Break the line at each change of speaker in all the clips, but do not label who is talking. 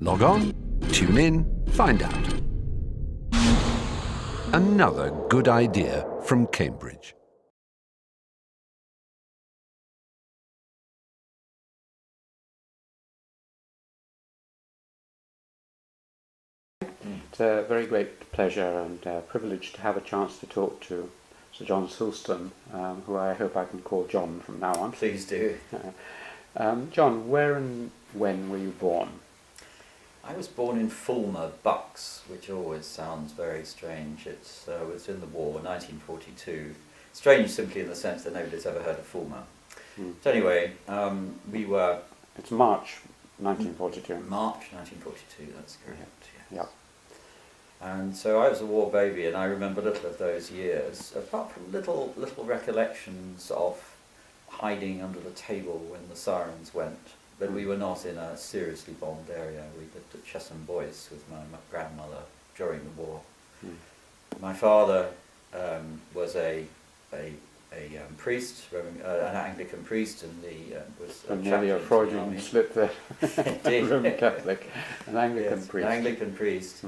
Log on, tune in, find out. Another good idea from Cambridge.
It's a very great pleasure and privilege to have a chance to talk to Sir John Sulston, who I hope I can call John from now on.
Please do.
John, where and when were you born?
I was born in Fulmer, Bucks, which always sounds very strange. It was in the war, 1942. Strange simply in the sense that nobody's ever heard of Fulmer. But anyway, we were...
It's March 1942.
March 1942, that's correct.
Yeah.
And so I was a war baby, and I remember little of those years, apart from little recollections of hiding under the table when the sirens went. But we were not in a seriously bombed area. We lived at Chesham Boyce with my grandmother during the war. My father was a priest, an Anglican priest, and was a
nearly a Freudian slip there. Roman Catholic, an Anglican priest.
An Anglican priest.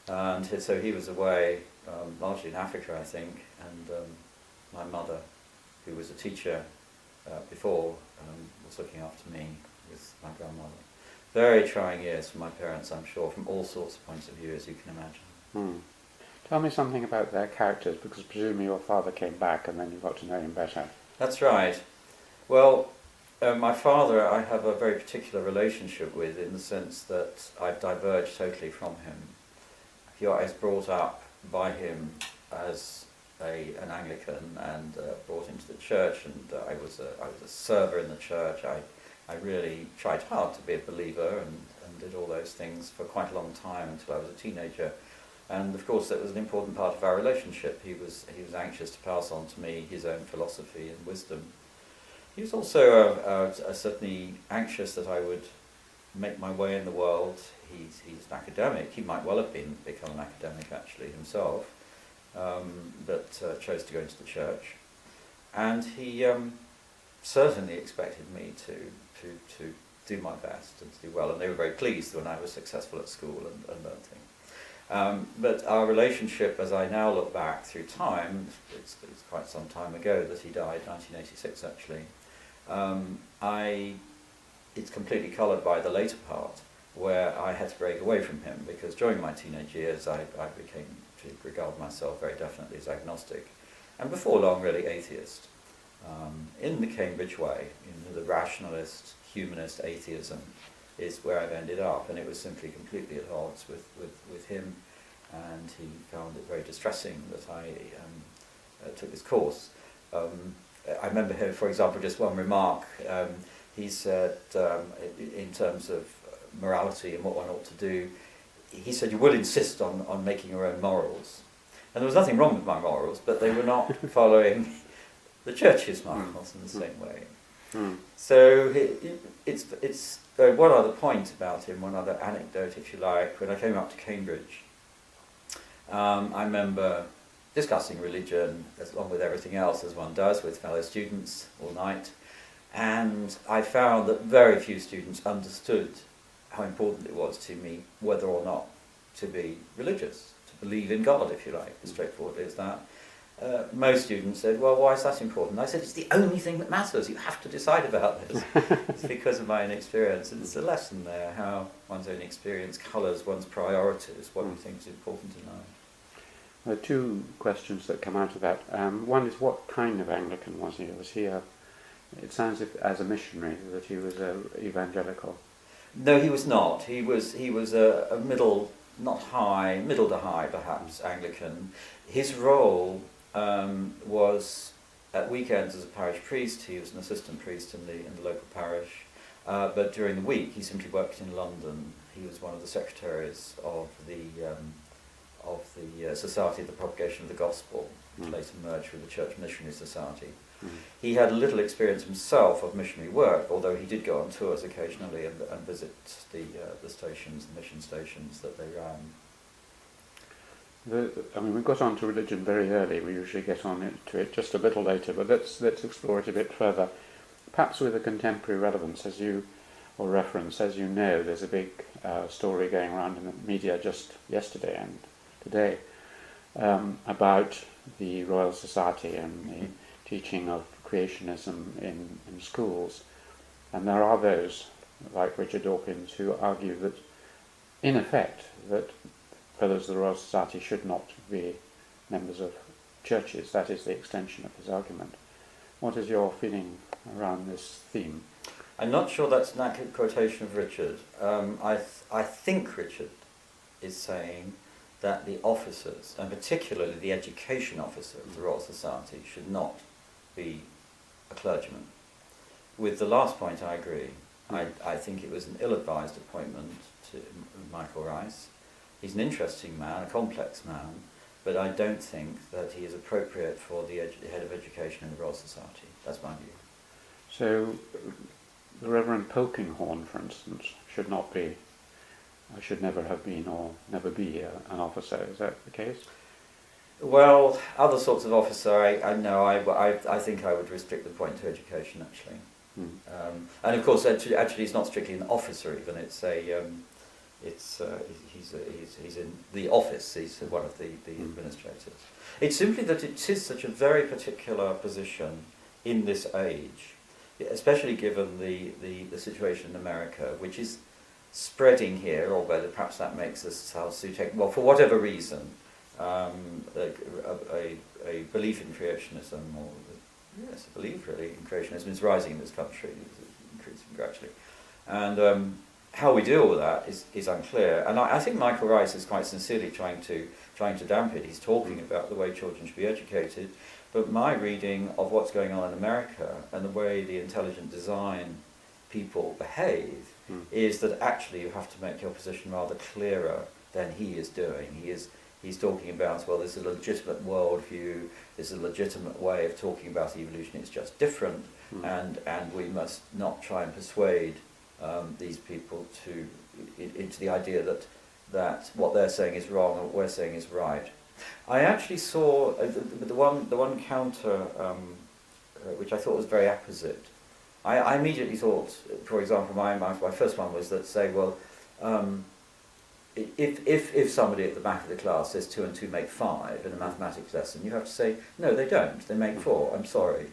And so he was away, largely in Africa, I think, and my mother, who was a teacher before, was looking after me with my grandmother. Very trying years for my parents, I'm sure, from all sorts of points of view, as you can imagine.
Tell me something about their characters, because presumably your father came back and then you got to know him better.
That's right. Well, my father I have a very particular relationship with, in the sense that I've diverged totally from him. I was brought up by him as an Anglican and brought into the church, and I was a server in the church. I really tried hard to be a believer and did all those things for quite a long time until I was a teenager. And of course that was an important part of our relationship. He was anxious to pass on to me his own philosophy and wisdom. He was also certainly anxious that I would make my way in the world. He's an academic. He might well have become an academic actually himself, but chose to go into the church. And he certainly expected me to do my best and to do well, and they were very pleased when I was successful at school and learned things. But our relationship, as I now look back through time, it's quite some time ago that he died, 1986 actually, it's completely coloured by the later part, where I had to break away from him, because during my teenage years I became to regard myself very definitely as agnostic, and before long really atheist. In the Cambridge way, the rationalist, humanist atheism is where I've ended up, and it was simply completely at odds with him, and he found it very distressing that I took this course. I remember here, for example, just one remark. He said, in terms of morality and what one ought to do, he said, you will insist on making your own morals. And there was nothing wrong with my morals, but they were not following the church's morals in the same way. So it's one other point about him, one other anecdote, if you like. When I came up to Cambridge, I remember discussing religion, along with everything else, as one does, with fellow students all night. And I found that very few students understood how important it was to me whether or not to be religious, to believe in God, if you like, as straightforwardly as that. Most students said, well, why is that important? I said, it's the only thing that matters. You have to decide about this. It's because of my inexperience. And it's a lesson there, how one's own experience colours one's priorities, what we think is important in life.
There are two questions that come out of that. One is, what kind of Anglican was he? Was he it sounds as a missionary that he was evangelical.
No, he was not. He was a middle, not high, middle to high perhaps, Anglican. His role was at weekends as a parish priest. He was an assistant priest in the local parish, but during the week he simply worked in London. He was one of the secretaries of the Society of the Propagation of the Gospel, which later merged with the Church Missionary Society. He had little experience himself of missionary work, although he did go on tours occasionally and visit the stations, the mission stations that they ran.
We got on to religion very early. We usually get on to it just a little later, but let's explore it a bit further. Perhaps with a contemporary relevance, as you or reference. As you know, there's a big story going around in the media just yesterday and today about the Royal Society and the teaching of creationism in schools. And there are those, like Richard Dawkins, who argue that, in effect, that Fellows of the Royal Society should not be members of churches. That is the extension of his argument. What is your feeling around this theme?
I'm not sure that's an accurate quotation of Richard. I think Richard is saying that the officers, and particularly the education officer of the Royal Society, should not be a clergyman. With the last point, I agree. I think it was an ill-advised appointment to Michael Rice. He's an interesting man, a complex man, but I don't think that he is appropriate for the head of education in the Royal Society. That's my view.
So, the Reverend Polkinghorne, for instance, should not be, should never have been or never be an officer. Is that the case?
Well, other sorts of officer, I think I would restrict the point to education, actually. And of course, actually, it's not strictly an officer even. It's he's in the office. He's one of the administrators. It's simply that it is such a very particular position in this age, especially given the situation in America, which is spreading here, or whether perhaps that makes us well, for whatever reason, a belief in creationism, or yes, a belief really in creationism is rising in this country, it's increasing gradually, and how we deal with that is unclear. And I think Michael Rice is quite sincerely trying to damp it. He's talking about the way children should be educated, but my reading of what's going on in America and the way the intelligent design people behave is that actually you have to make your position rather clearer than he is doing. He's talking about, well, there's a legitimate worldview, there's a legitimate way of talking about evolution, it's just different, and we must not try and persuade these people into the idea that what they're saying is wrong and what we're saying is right. I actually saw the one counter which I thought was very apposite. I immediately thought, for example, my first one was that say, well, if somebody at the back of the class says 2 and 2 make 5 in a mathematics lesson, you have to say, no, they don't, they make 4, I'm sorry.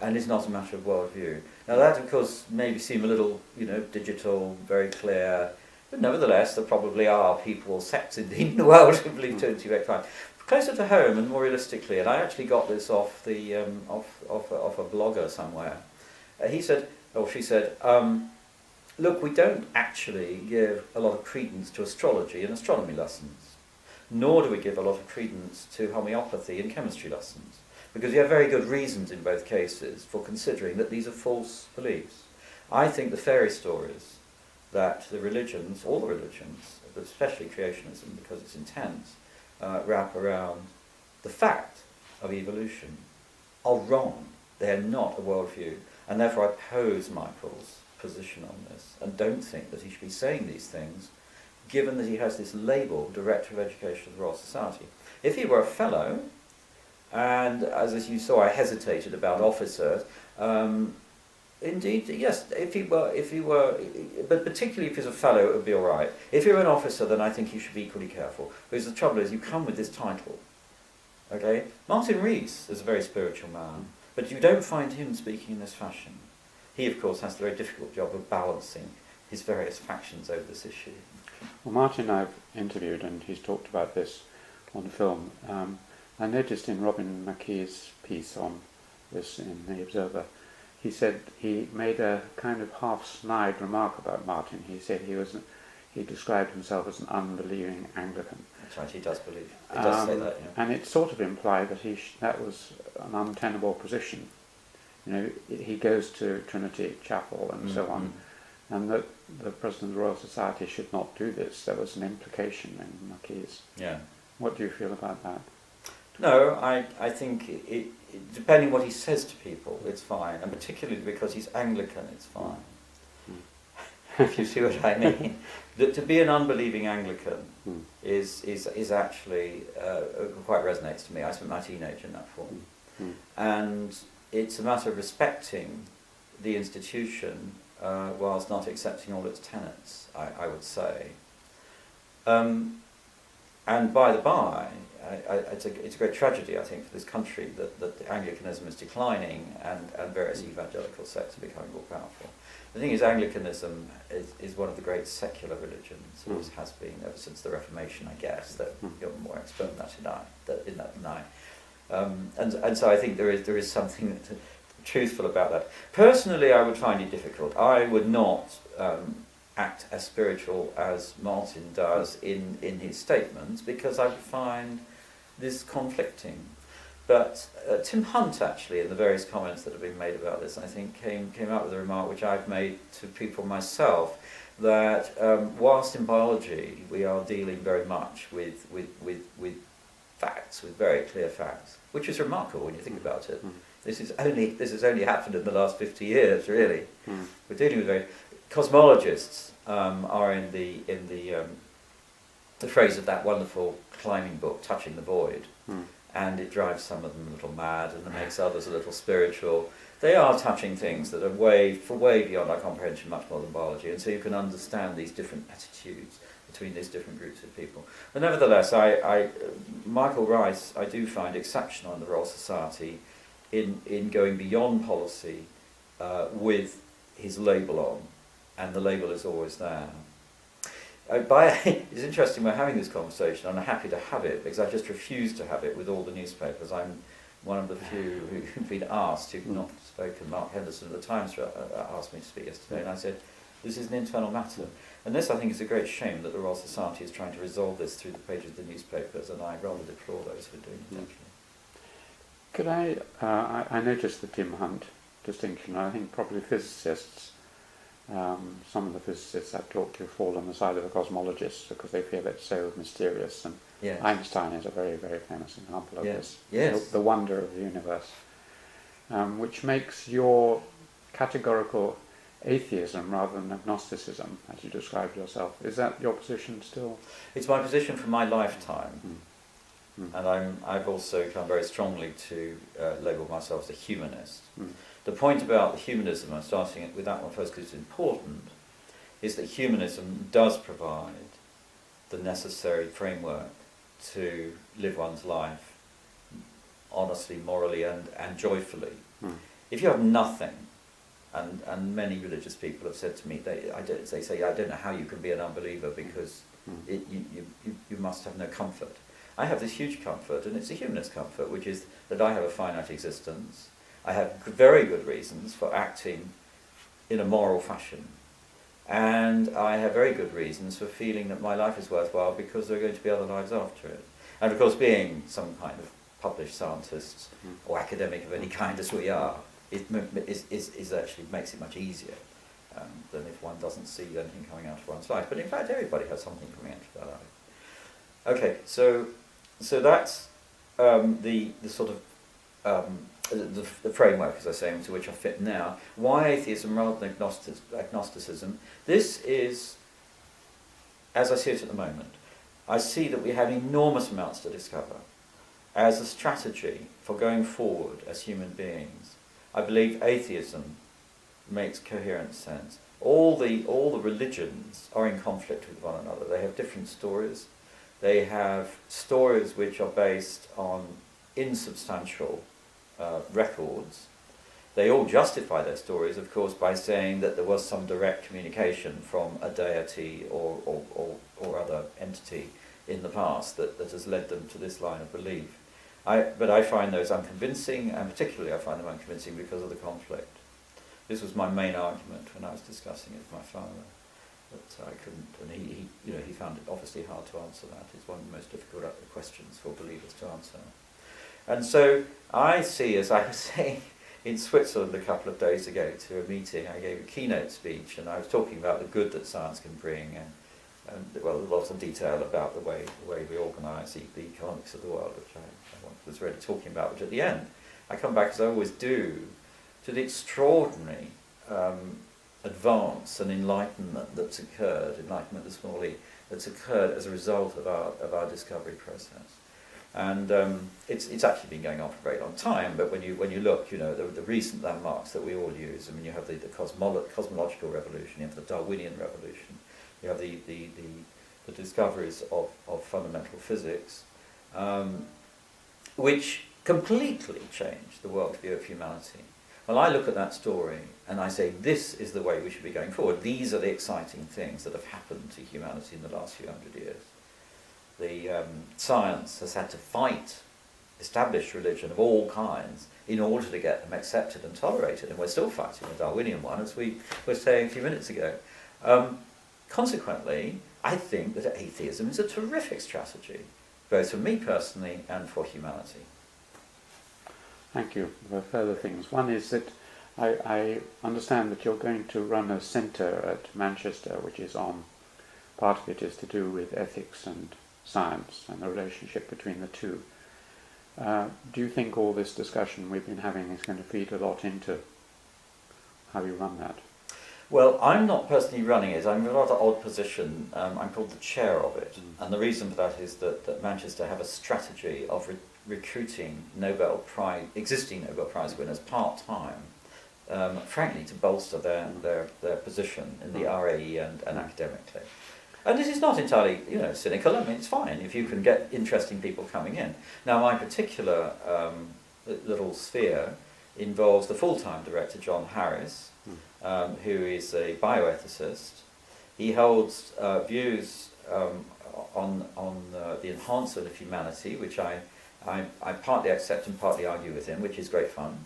And it's not a matter of worldview. Now that, of course, maybe seem a little, digital, very clear, but nevertheless, there probably are people, sects indeed, in the world who believe 2 and 2 make 5. Closer to home and more realistically, and I actually got this off the off a blogger somewhere. He said, or she said, look, we don't actually give a lot of credence to astrology in astronomy lessons, nor do we give a lot of credence to homeopathy in chemistry lessons, because we have very good reasons in both cases for considering that these are false beliefs. I think the fairy stories that the religions, all the religions, but especially creationism because it's intense, wrap around the fact of evolution are wrong. They're not a worldview, and therefore I oppose Michael's position on this and don't think that he should be saying these things given that he has this label, Director of Education of the Royal Society. If he were a fellow, and as you saw I hesitated about officers, indeed, yes, if he were, but particularly if he's a fellow it would be alright. If you're an officer then I think you should be equally careful, because the trouble is you come with this title. Okay? Martin Rees is a very spiritual man, but you don't find him speaking in this fashion. He, of course, has the very difficult job of balancing his various factions over this issue.
Well, Martin I've interviewed, and he's talked about this on film. I noticed in Robin McKee's piece on this in The Observer, he said he made a kind of half-snide remark about Martin. He said he described himself as an unbelieving Anglican.
That's right, he does believe. He does say that, yeah.
And it sort of implied that that was an untenable position. He goes to Trinity Chapel and so on, and that the President of the Royal Society should not do this. There was an implication in McKee's.
Yeah.
What do you feel about that?
No, I think it depending what he says to people, it's fine, and particularly because he's Anglican, it's fine. If you see what I mean. To be an unbelieving Anglican is actually quite resonates to me. I spent my teenage in that form, and it's a matter of respecting the institution whilst not accepting all its tenets, I would say. And by the by, it's a great tragedy, I think, for this country that Anglicanism is declining and various evangelical sects are becoming more powerful. The thing is, Anglicanism is one of the great secular religions. Always has been ever since the Reformation, I guess. That you're more expert in that than I. And so I think there is something truthful about that. Personally, I would find it difficult. I would not act as spiritual as Martin does in his statements, because I would find this conflicting. But Tim Hunt, actually, in the various comments that have been made about this, I think came out with a remark which I've made to people myself, that whilst in biology we are dealing very much with facts, with very clear facts, which is remarkable when you think about it. This has only happened in the last 50 years, really. We're dealing with cosmologists are in the phrase of that wonderful climbing book, Touching the Void, and it drives some of them a little mad and it makes others a little spiritual. They are touching things that are way beyond our comprehension, much more than biology, and so you can understand these different attitudes between these different groups of people. But nevertheless, Michael Rice, I do find exceptional in the Royal Society in going beyond policy with his label on, and the label is always there. It's interesting, we're having this conversation, and I'm happy to have it, because I just refuse to have it with all the newspapers. I'm one of the few who've been asked, who've not spoken. Mark Henderson of the Times asked me to speak yesterday, and I said, this is an internal matter. And this, I think, is a great shame that the Royal Society is trying to resolve this through the pages of the newspapers, and I rather deplore those who are doing it, actually.
Could I noticed the Tim Hunt distinction. I think probably physicists, some of the physicists I've talked to fall on the side of the cosmologists because they feel it's so mysterious, and
Yes.
Einstein is a very, very famous example of this.
Yes.
The wonder of the universe, which makes your categorical atheism rather than agnosticism, as you described yourself. Is that your position still?
It's my position for my lifetime. And I've also come very strongly to label myself as a humanist. The point about the humanism, I'm starting with that one first because it's important, is that humanism does provide the necessary framework to live one's life honestly, morally and joyfully. If you have nothing, and many religious people have said to me, they say, I don't know how you can be an unbeliever because you must have no comfort. I have this huge comfort, and it's a humanist comfort, which is that I have a finite existence. I have very good reasons for acting in a moral fashion. And I have very good reasons for feeling that my life is worthwhile because there are going to be other lives after it. And of course, being some kind of published scientist or academic of any kind as we are, it actually makes it much easier than if one doesn't see anything coming out of one's life. But in fact, everybody has something coming out of their life. Okay, so that's the sort of the framework, as I say, into which I fit now. Why atheism rather than agnosticism? This is, as I see it at the moment, I see that we have enormous amounts to discover. As a strategy for going forward as human beings, I believe atheism makes coherent sense. All the religions are in conflict with one another. They have different stories. They have stories which are based on insubstantial records. They all justify their stories, of course, by saying that there was some direct communication from a deity or other entity in the past that has led them to this line of belief. But I find those unconvincing, and particularly I find them unconvincing because of the conflict. This was my main argument when I was discussing it with my father, that I couldn't, and he found it obviously hard to answer that. It's one of the most difficult questions for believers to answer. And so I see, as I was saying in Switzerland a couple of days ago to a meeting, I gave a keynote speech, and I was talking about the good that science can bring, and lots of detail about the way we organise the economics of the world, which I was really talking about, which at the end, I come back, as I always do, to the extraordinary advance and enlightenment that's occurred, enlightenment, the small e, that's occurred as a result of our discovery process. And it's actually been going on for a very long time, but when you look, the recent landmarks that we all use, I mean, you have the cosmological revolution, you have the Darwinian revolution, you have the discoveries of fundamental physics, which completely changed the worldview of humanity. Well, I look at that story and I say, this is the way we should be going forward. These are the exciting things that have happened to humanity in the last few hundred years. The science has had to fight established religion of all kinds in order to get them accepted and tolerated, and we're still fighting the Darwinian one, as we were saying a few minutes ago. Consequently, I think that atheism is a terrific strategy, both for me personally and for humanity.
Thank you. There are further things. One is that I understand that you're going to run a centre at Manchester, which is on, part of it is to do with ethics and science and the relationship between the two. Do you think all this discussion we've been having is going to feed a lot into how you run that?
Well, I'm not personally running it. I'm in a rather odd position. I'm called the chair of it. And the reason for that is that Manchester have a strategy of recruiting existing Nobel Prize winners part-time, frankly, to bolster their position in the RAE and academically. And this is not entirely, cynical. I mean, it's fine if you can get interesting people coming in. Now, my particular little sphere involves the full-time director, John Harris, who is a bioethicist. He holds views on the enhancement of humanity, which I partly accept and partly argue with him, which is great fun.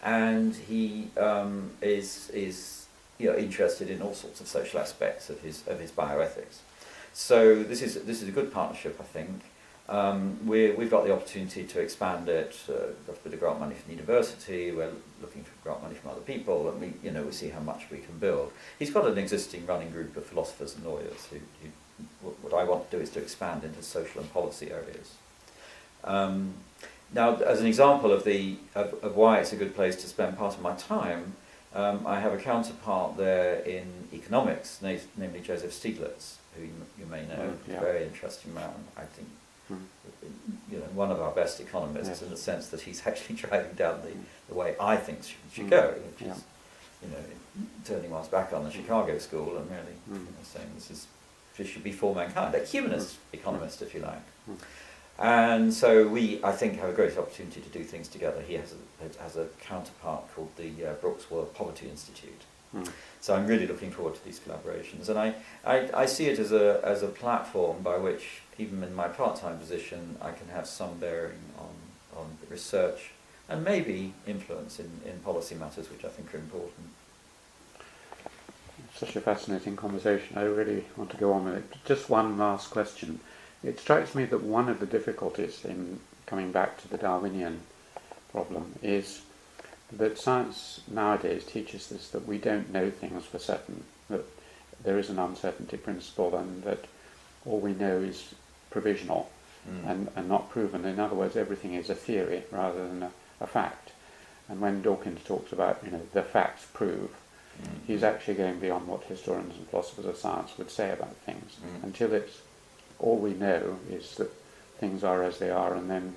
And he is interested in all sorts of social aspects of his bioethics. So this is a good partnership, I think. We've got the opportunity to expand it. We've got a bit of grant money from the university. We're looking for grant money from other people, and we see how much we can build. He's got an existing running group of philosophers and lawyers who what I want to do is to expand into social and policy areas. Now, as an example of why it's a good place to spend part of my time, I have a counterpart there in economics, namely Joseph Stiglitz, who you may know, a very interesting man, I think. One of our best economists, in the sense that he's actually driving down the way I think should go, which is, turning one's back on the Chicago school and really saying this should be for mankind, a humanist economist, if you like. And so we, I think, have a great opportunity to do things together. He has a counterpart called the Brooks World Poverty Institute. So I'm really looking forward to these collaborations, and I see it as a platform by which, even in my part-time position, I can have some bearing on research and maybe influence in policy matters, which I think are important.
Such a fascinating conversation. I really want to go on with it. Just one last question. It strikes me that one of the difficulties in coming back to the Darwinian problem is that science nowadays teaches us that we don't know things for certain, that there is an uncertainty principle, and that all we know is provisional and not proven. In other words, everything is a theory rather than a fact. And when Dawkins talks about, the facts prove, he's actually going beyond what historians and philosophers of science would say about things. Until it's all we know is that things are as they are, and then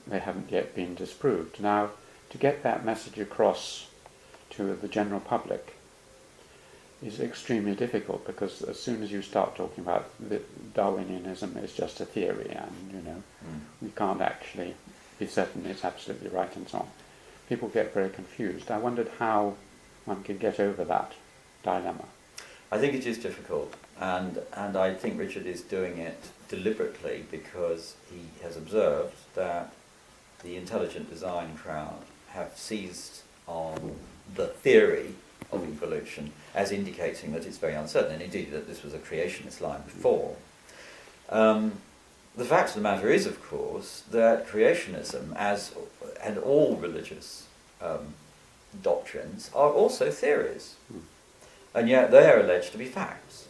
they haven't yet been disproved. Now, to get that message across to the general public is extremely difficult, because as soon as you start talking about that Darwinianism is just a theory, and we can't actually be certain it's absolutely right and so on, people get very confused. I wondered how one could get over that dilemma.
I think it is difficult, and I think Richard is doing it deliberately, because he has observed that the intelligent design crowd have seized on the theory of evolution as indicating that it's very uncertain, and indeed that this was a creationist line before. The fact of the matter is, of course, that creationism, and all religious doctrines, are also theories, and yet they are alleged to be facts.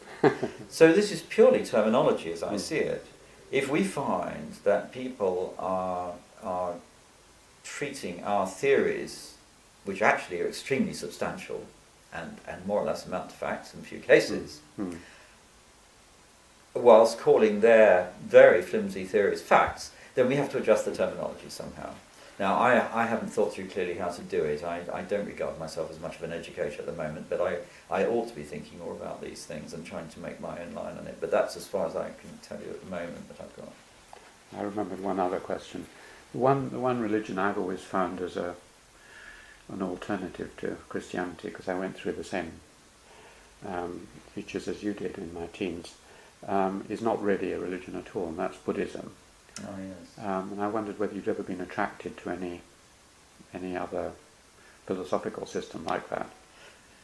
So this is purely terminology, as I see it. If we find that people are treating our theories, which actually are extremely substantial and more or less amount to facts in a few cases, whilst calling their very flimsy theories facts, then we have to adjust the terminology somehow. Now, I haven't thought through clearly how to do it. I don't regard myself as much of an educator at the moment, but I ought to be thinking more about these things and trying to make my own line on it. But that's as far as I can tell you at the moment that I've got.
I remembered one other question. The one religion I've always found as an alternative to Christianity, because I went through the same features as you did in my teens, is not really a religion at all, and that's Buddhism.
Oh, yes.
And I wondered whether you'd ever been attracted to any other philosophical system like that.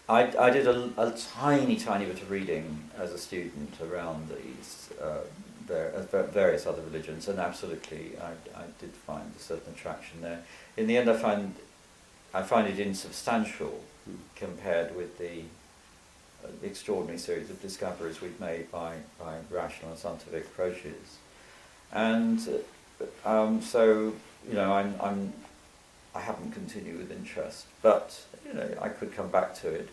I did a tiny bit of reading as a student around these various other religions, and absolutely I did find a certain attraction there. In the end, I find it insubstantial compared with the extraordinary series of discoveries we've made by rational and scientific approaches. And so, you know, I haven't continued with interest, but you know, I could come back to it.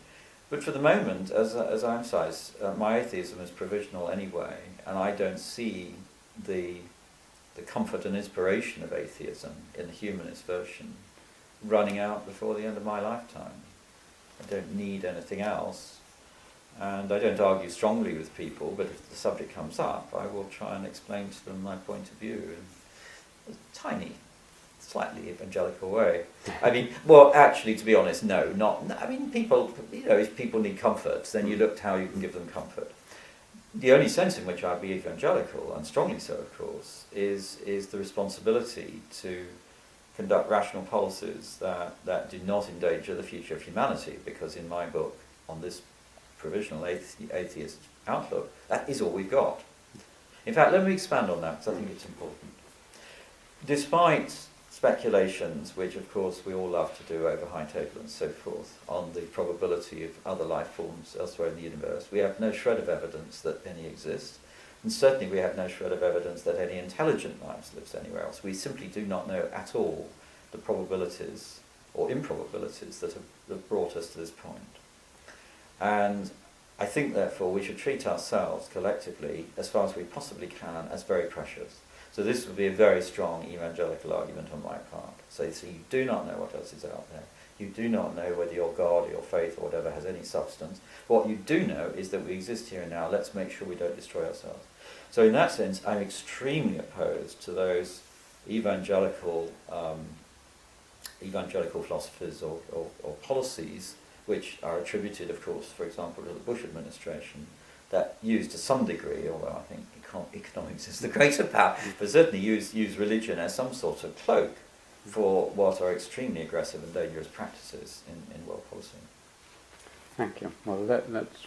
But for the moment, as I emphasise, my atheism is provisional anyway, and I don't see the comfort and inspiration of atheism in the humanist version running out before the end of my lifetime. I don't need anything else. And I don't argue strongly with people, but if the subject comes up, I will try and explain to them my point of view in a tiny, slightly evangelical way. I mean, well, actually, to be honest, no, not. I mean, people, you know, if people need comfort, then you look at how you can give them comfort. The only sense in which I'd be evangelical, and strongly so, of course, is the responsibility to conduct rational policies that do not endanger the future of humanity, because in my book, on this provisional atheist outlook, that is all we've got. In fact, let me expand on that, because I think it's important. Despite speculations, which of course we all love to do over high table and so forth, on the probability of other life forms elsewhere in the universe, we have no shred of evidence that any exist, and certainly we have no shred of evidence that any intelligent life lives anywhere else. We simply do not know at all the probabilities or improbabilities that have brought us to this point. And I think, therefore, we should treat ourselves collectively, as far as we possibly can, as very precious. So this would be a very strong evangelical argument on my part. So you do not know what else is out there. You do not know whether your God or your faith or whatever has any substance. What you do know is that we exist here and now. Let's make sure we don't destroy ourselves. So in that sense, I'm extremely opposed to those evangelical philosophers or policies which are attributed, of course, for example, to the Bush administration, that use to some degree, although I think economics is the greater power, but certainly use religion as some sort of cloak for what are extremely aggressive and dangerous practices in world policy.
Thank you. Well,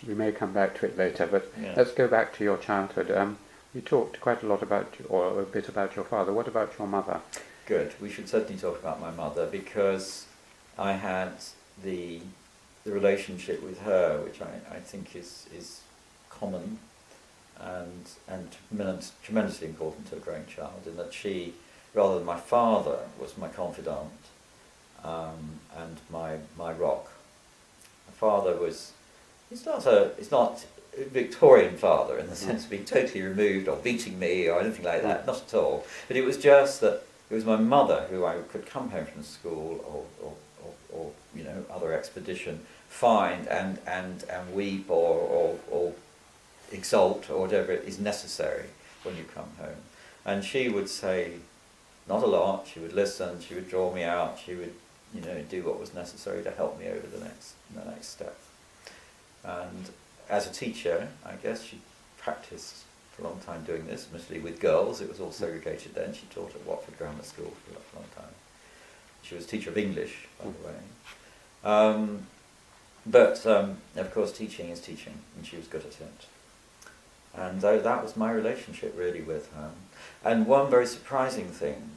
we may come back to it later, but
Yeah.
let's go back to your childhood. You talked quite a lot about, or a bit about your father. What about your mother?
Good. We should certainly talk about my mother, because I had the relationship with her, which I think is common and tremendously important to a growing child, in that she, rather than my father, was my confidant and my rock. My father he's not a Victorian father in the sense of being totally removed or beating me or anything like that, not at all. But it was just that it was my mother who I could come home from school or you know, other expedition, find and weep or exult or whatever is necessary when you come home. And she would say not a lot, she would listen, she would draw me out, she would, you know, do what was necessary to help me over the next step. And as a teacher, I guess she practiced for a long time doing this, mostly with girls. It was all segregated then. She taught at Watford Grammar School for a long time. She was a teacher of English, by the way. But of course teaching is teaching, and she was good at it. And that was my relationship really with her. And one very surprising thing,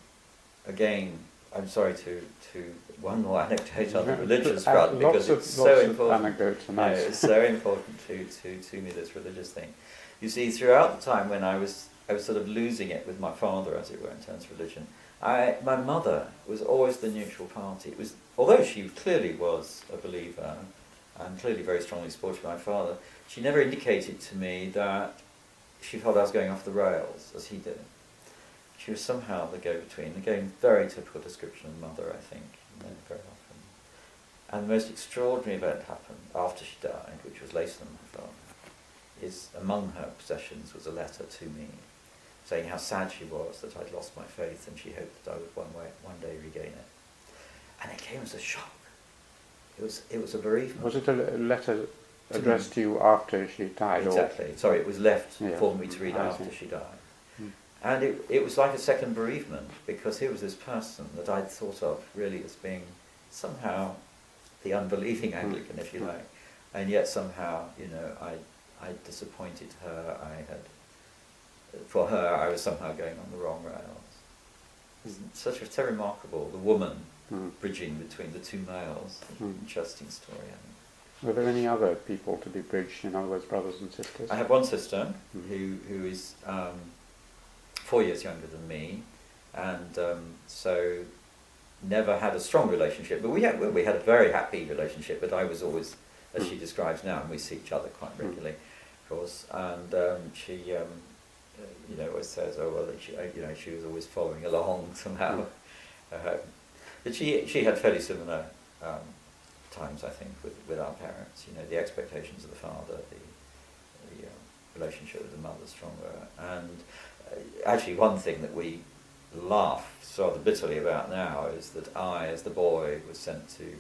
again, I'm sorry to one more anecdote on the religious front, because it's so important. It's so important to me, this religious thing. You see, throughout the time when I was sort of losing it with my father, as it were, in terms of religion, my mother was always the neutral party. It was, although she clearly was a believer and clearly very strongly supported my father, she never indicated to me that she felt I was going off the rails, as he did. she was somehow the go-between. Again, very typical description of mother, I think, very often. And the most extraordinary event happened after she died, which was later than my father, is among her possessions was a letter to me, saying how sad she was that I'd lost my faith and she hoped that I would one day regain it. And it came as a shock. It was a bereavement.
Was it a letter addressed to you after she died?
Exactly. Sorry, it was left
Yeah.
for me to read
I
after
see.
she died.
Mm.
And it was like a second bereavement, because here was this person that I'd thought of really as being somehow the unbelieving Anglican, if you like, and yet somehow, I disappointed her. For her, I was somehow going on the wrong rails. It's so remarkable, the woman bridging between the two males. Interesting story, I think.
Were there any other people to be bridged, in other words, brothers and sisters?
I have one sister who is 4 years younger than me, and so never had a strong relationship. But we had a very happy relationship. But I was always, as she describes now, and we see each other quite regularly, of course. And she, always says, "Oh well," she was always following along somehow. But she had fairly similar times, I think, with our parents. The expectations of the father, the relationship with the mother stronger, and actually one thing that we laugh rather bitterly about now is that I, as the boy, was sent to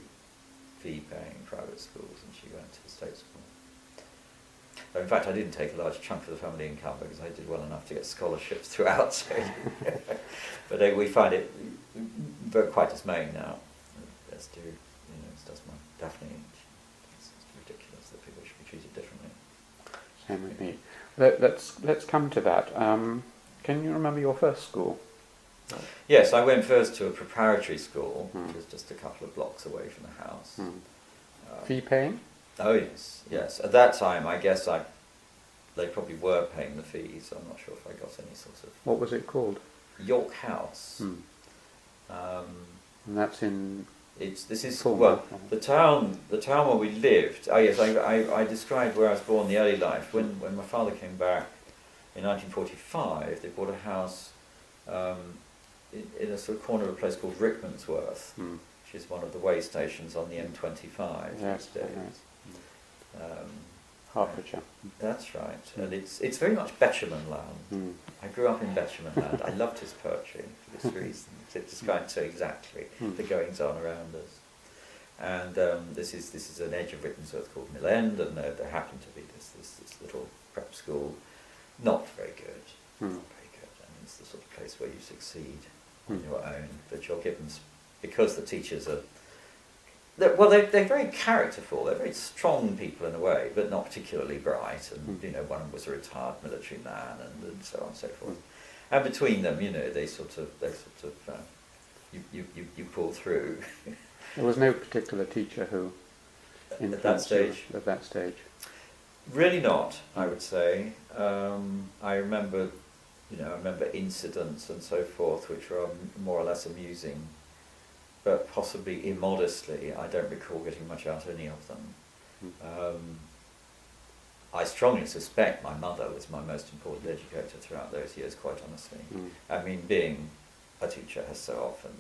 fee-paying private schools, and she went to the state school. In fact, I didn't take a large chunk of the family income because I did well enough to get scholarships throughout. So but we find it quite dismaying now. As do, as does my Daphne. It's ridiculous that people should be treated differently.
Same with me. Let's come to that. Can you remember your first school?
Yes, I went first to a preparatory school, which was just a couple of blocks away from the house.
Fee paying?
Oh yes. At that time, I guess they probably were paying the fees. I'm not sure if I got any sort of.
What was it called?
York House.
And that's in.
This is
Fulham.
the town where we lived. Oh yes, I described where I was born, the early life. When my father came back in 1945, they bought a house in a sort of corner of a place called Rickmansworth, which is one of the way stations on the M25
Yes,
these days.
Hertfordshire.
That's right, and it's very much Betjeman land. I grew up in Betjeman land. I loved his poetry for this reason. It describes so exactly the goings on around us. And this is an edge of Rickmansworth called Mill End, and there happened to be this little prep school, not very good. Not very good. I mean, it's the sort of place where you succeed on your own, but you're given, because the teachers are. They're very characterful. They're very strong people in a way, but not particularly bright. And one was a retired military man, and so on and so forth. And between them, they sort of you pull through.
There was no particular teacher who
at that stage.
At that stage.
Really not, I would say. I remember incidents and so forth which were more or less amusing, but possibly immodestly. I don't recall getting much out of any of them. I strongly suspect my mother was my most important educator throughout those years, quite honestly. I mean, being a teacher herself, and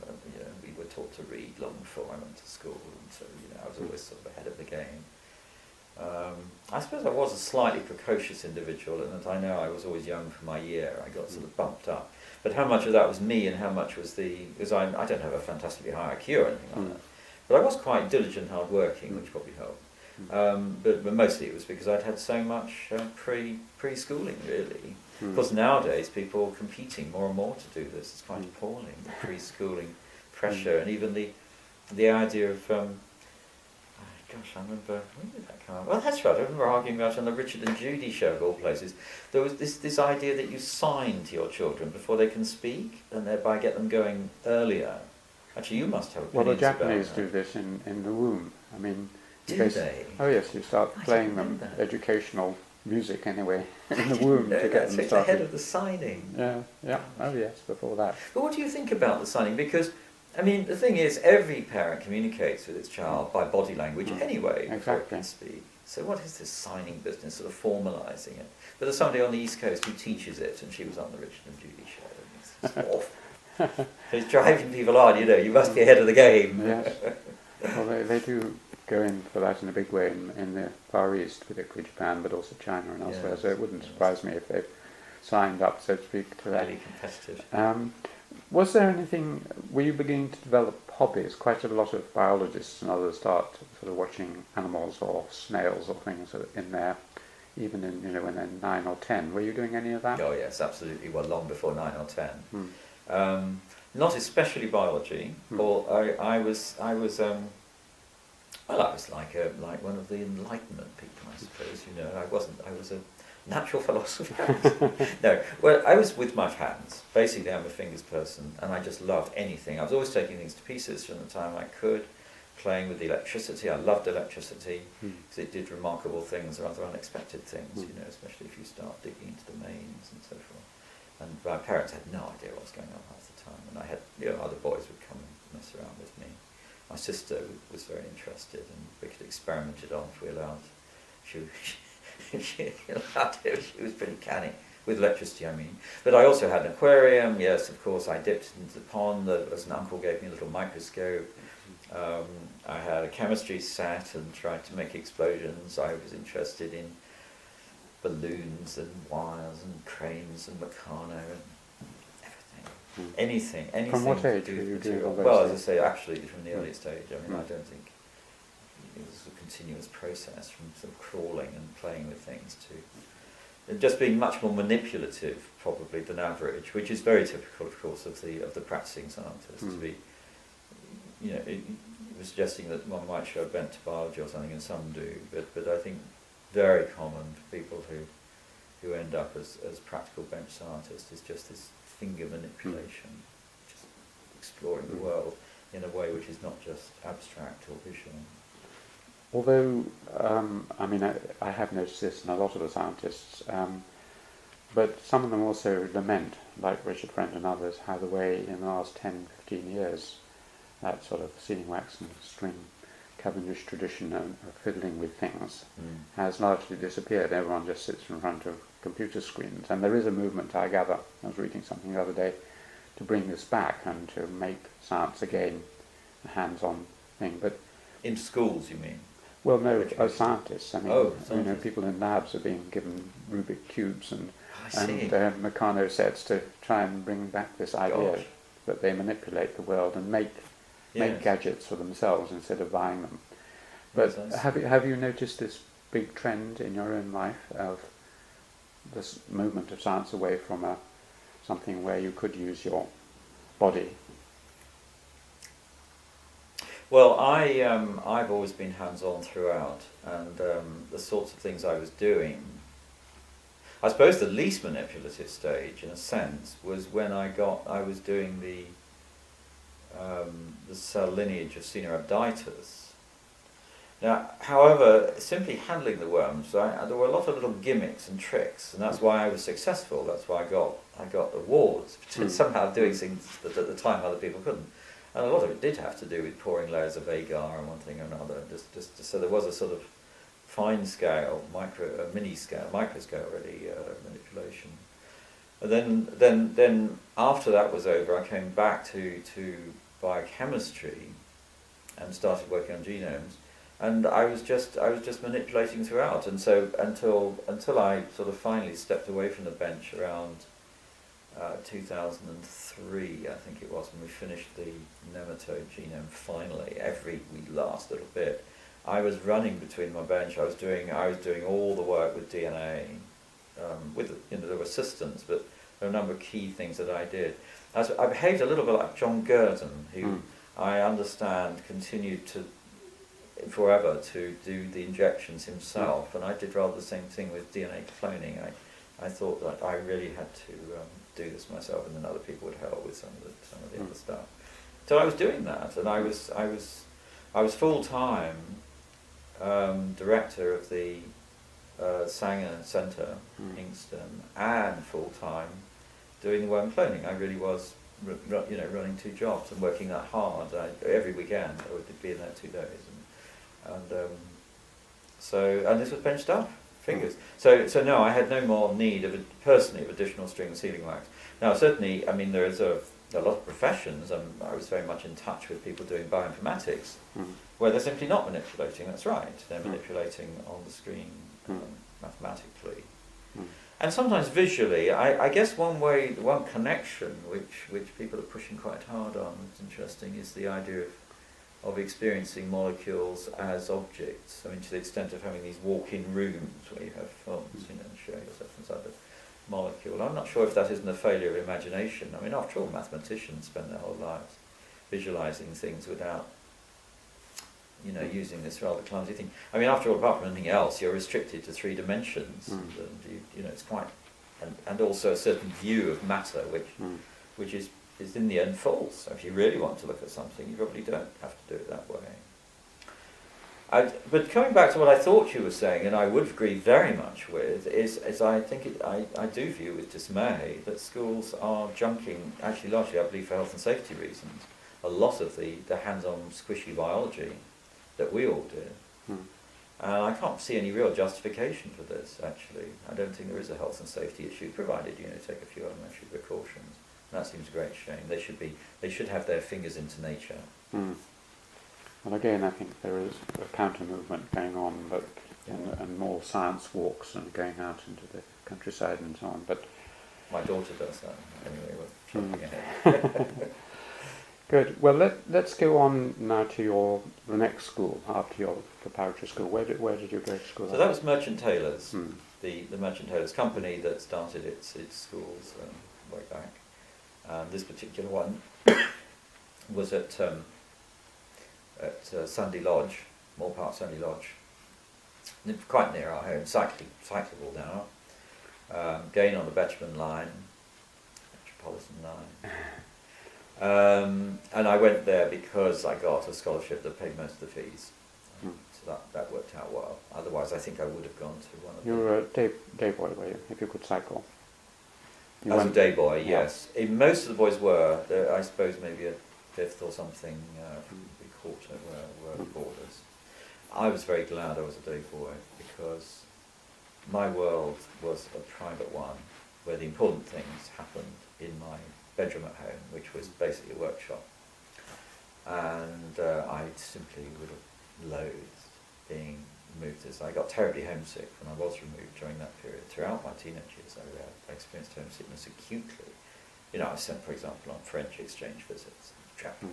we were taught to read long before I went to school, and so I was always sort of ahead of the game. I suppose I was a slightly precocious individual, and that I know I was always young for my year. I got sort of bumped up. But how much of that was me and how much was because I don't have a fantastically high IQ or anything like that. But I was quite diligent, hard-working, which probably helped. But mostly it was because I'd had so much pre-schooling, really. Of course, nowadays people are competing more and more to do this. It's quite appalling, the pre-schooling pressure, and even the idea of gosh, I remember, when did that come out? Well, that's right, I remember arguing about it on the Richard and Judy show of all places. There was this idea that you sign to your children before they can speak, and thereby get them going earlier. Actually, you must have opinions
Well, the
about
Japanese
that.
do this in the womb. I mean,
Do they?
Oh yes, you start playing them
that.
educational music anyway in the womb to get them
it's
started.
ahead of the signing.
Yeah. Oh yes, before that.
But what do you think about the signing? Because, I mean, the thing is, every parent communicates with its child by body language anyway, before it
Exactly.
can speak. So what is this signing business, sort of formalising it? But there's somebody on the East Coast who teaches it, and she was on the Richard and Judy show. And it's awful. So it's driving people on, you must be ahead of the game.
Yes. Well, they do go in for that in a big way in the Far East, particularly Japan, but also China and elsewhere.
Yes,
So it wouldn't
yes.
surprise me if they've signed up, so to speak, to that.
Really competitive.
Was there anything, were you beginning to develop hobbies? Quite a lot of biologists and others start sort of watching animals or snails or things in there, even in, when they're 9 or 10. Were you doing any of that?
Oh yes, absolutely. Well, long before 9 or 10. Not especially biology. Or I was like one of the Enlightenment people, I suppose. I was a natural philosopher. No, well, I was with my hands. Basically, I'm a fingers person, and I just loved anything. I was always taking things to pieces from the time I could, playing with the electricity. I loved electricity because it did remarkable things, rather unexpected things, especially if you start digging into the mains and so forth. And my parents had no idea what was going on half the time, and I had, other boys would come and mess around with me. My sister was very interested, and we could experimented on if we allowed. She was pretty canny with electricity, I mean. But I also had an aquarium. Yes, of course, I dipped into the pond. As an uncle gave me a little microscope. I had a chemistry set and tried to make explosions. I was interested in balloons and wires and cranes and Meccano and everything. Anything.
From what age
to do
were you
with
doing
material.
all those
Well,
things?
as I say, actually from the earliest age. I mean, I don't think it was a continuous process from sort of crawling and playing with things to just being much more manipulative probably than average, which is very typical, of course, of the practicing scientist to be. It was suggesting that one might show a bent to biology or something, and some do, but I think very common for people who end up as practical bench scientists is just this finger manipulation, just exploring the world in a way which is not just abstract or visual.
Although, I have noticed this in a lot of the scientists, but some of them also lament, like Richard Friend and others, how the way in the last 10, 15 years that sort of sealing wax and string Cavendish tradition of fiddling with things has largely disappeared. Everyone just sits in front of computer screens, and there is a movement, I gather, I was reading something the other day, to bring this back and to make science again a hands-on thing. But
in schools, you mean?
Well, no, as scientists.
Scientists.
People in labs are being given Rubik cubes and
see.
Meccano sets to try and bring back this idea
Gosh.
that they manipulate the world and make gadgets for themselves instead of buying them. But
Yes,
have you noticed this big trend in your own life of this movement of science away from something where you could use your body?
Well, I've always been hands-on throughout, and the sorts of things I was doing, I suppose the least manipulative stage, in a sense, was when I was doing the cell lineage of Caenorhabditis. Now, however, simply handling the worms, there were a lot of little gimmicks and tricks, and that's why I was successful. That's why I got awards for somehow doing things that at the time other people couldn't. And a lot of it did have to do with pouring layers of agar and one thing or another. Just so there was a sort of fine scale, mini scale, micro scale really manipulation. And then after that was over, I came back to biochemistry and started working on genomes. And I was just manipulating throughout, and so until I sort of finally stepped away from the bench around 2003, I think it was, when we finished the nematode genome finally, every last little bit. I was running between my bench. I was doing all the work with DNA, there were assistants, but there were a number of key things that I did. I behaved a little bit like John Gurdon, who I understand continued to forever to do the injections himself, and I did rather the same thing with DNA cloning. I thought that I really had to do this myself, and then other people would help with some of the other stuff. So I was doing that, and I was full-time director of the Sanger Centre, Kingston, and full-time doing the worm cloning. I really was, running 2 jobs and working that hard. Every weekend I would be in there 2 days, and this was bench stuff. fingers. So no, I had no more need personally of additional string and sealing wax. Now certainly, I mean, there is a lot of professions, and I was very much in touch with people doing bioinformatics, where they're simply not manipulating. That's right, they're manipulating on the screen mathematically. And sometimes visually. I guess one connection which people are pushing quite hard on, it's interesting, is the idea of experiencing molecules as objects. I mean, to the extent of having these walk-in rooms where you have films, and show yourself inside the molecule. I'm not sure if that isn't a failure of imagination. I mean, after all, mathematicians spend their whole lives visualizing things without, using this rather clumsy thing. I mean, after all, apart from anything else, you're restricted to 3 dimensions, and it's quite, and also a certain view of matter, which is in the end false. So if you really want to look at something, you probably don't have to do it that way. But coming back to what I thought you were saying, and I would agree very much with, is I think I do view with dismay that schools are junking, actually largely I believe for health and safety reasons, a lot of the hands-on squishy biology that we all do. And I can't see any real justification for this, actually. I don't think there is a health and safety issue, provided take a few elementary precautions. And that seems a great shame. They should have their fingers into nature.
Well, again, I think there is a counter movement going on, but and more science walks and going out into the countryside and so on. But
my daughter does that anyway. We're jumping ahead.
Good. Well, let's go on now to the next school after your preparatory school. Where did you go to school?
So that was Merchant Taylors, the Merchant Taylors company that started its schools way back. This particular one was at Sandy Lodge, Moor Park Sandy Lodge, quite near our home, cyclable now. Again on the Betchman line, Metropolitan line. And I went there because I got a scholarship that paid most of the fees. So that worked out well. Otherwise, I think I would have gone to one of
You were a day boy, were you, if you could cycle?
As a day boy, yes. Most of the boys were. I suppose maybe a fifth or something from the quarter were boarders. I was very glad I was a day boy because my world was a private one where the important things happened in my bedroom at home, which was basically a workshop. And I simply would have loathed being removed. I got terribly homesick when I was removed during that period. Throughout my teenage years, I experienced homesickness acutely. I was sent, for example, on French exchange visits, chapel.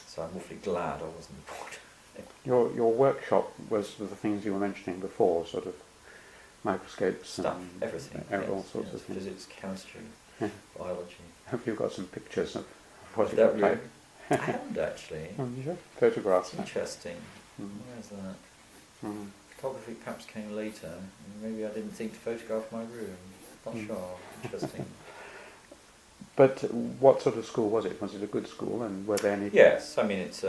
So I'm awfully glad I wasn't bored.
Your workshop was the things you were mentioning before, sort of microscopes,
stuff, everything,
all sorts of things.
Physics, chemistry, biology.
Have you got some pictures of what it
that
looked
really?
like?
I haven't actually.
Oh, you should? Photographs.
Interesting. Where's that? Photography perhaps came later. Maybe I didn't think to photograph my room. Not sure. Interesting.
But what sort of school was it? Was it a good school, and were there any?
Yes, I mean it's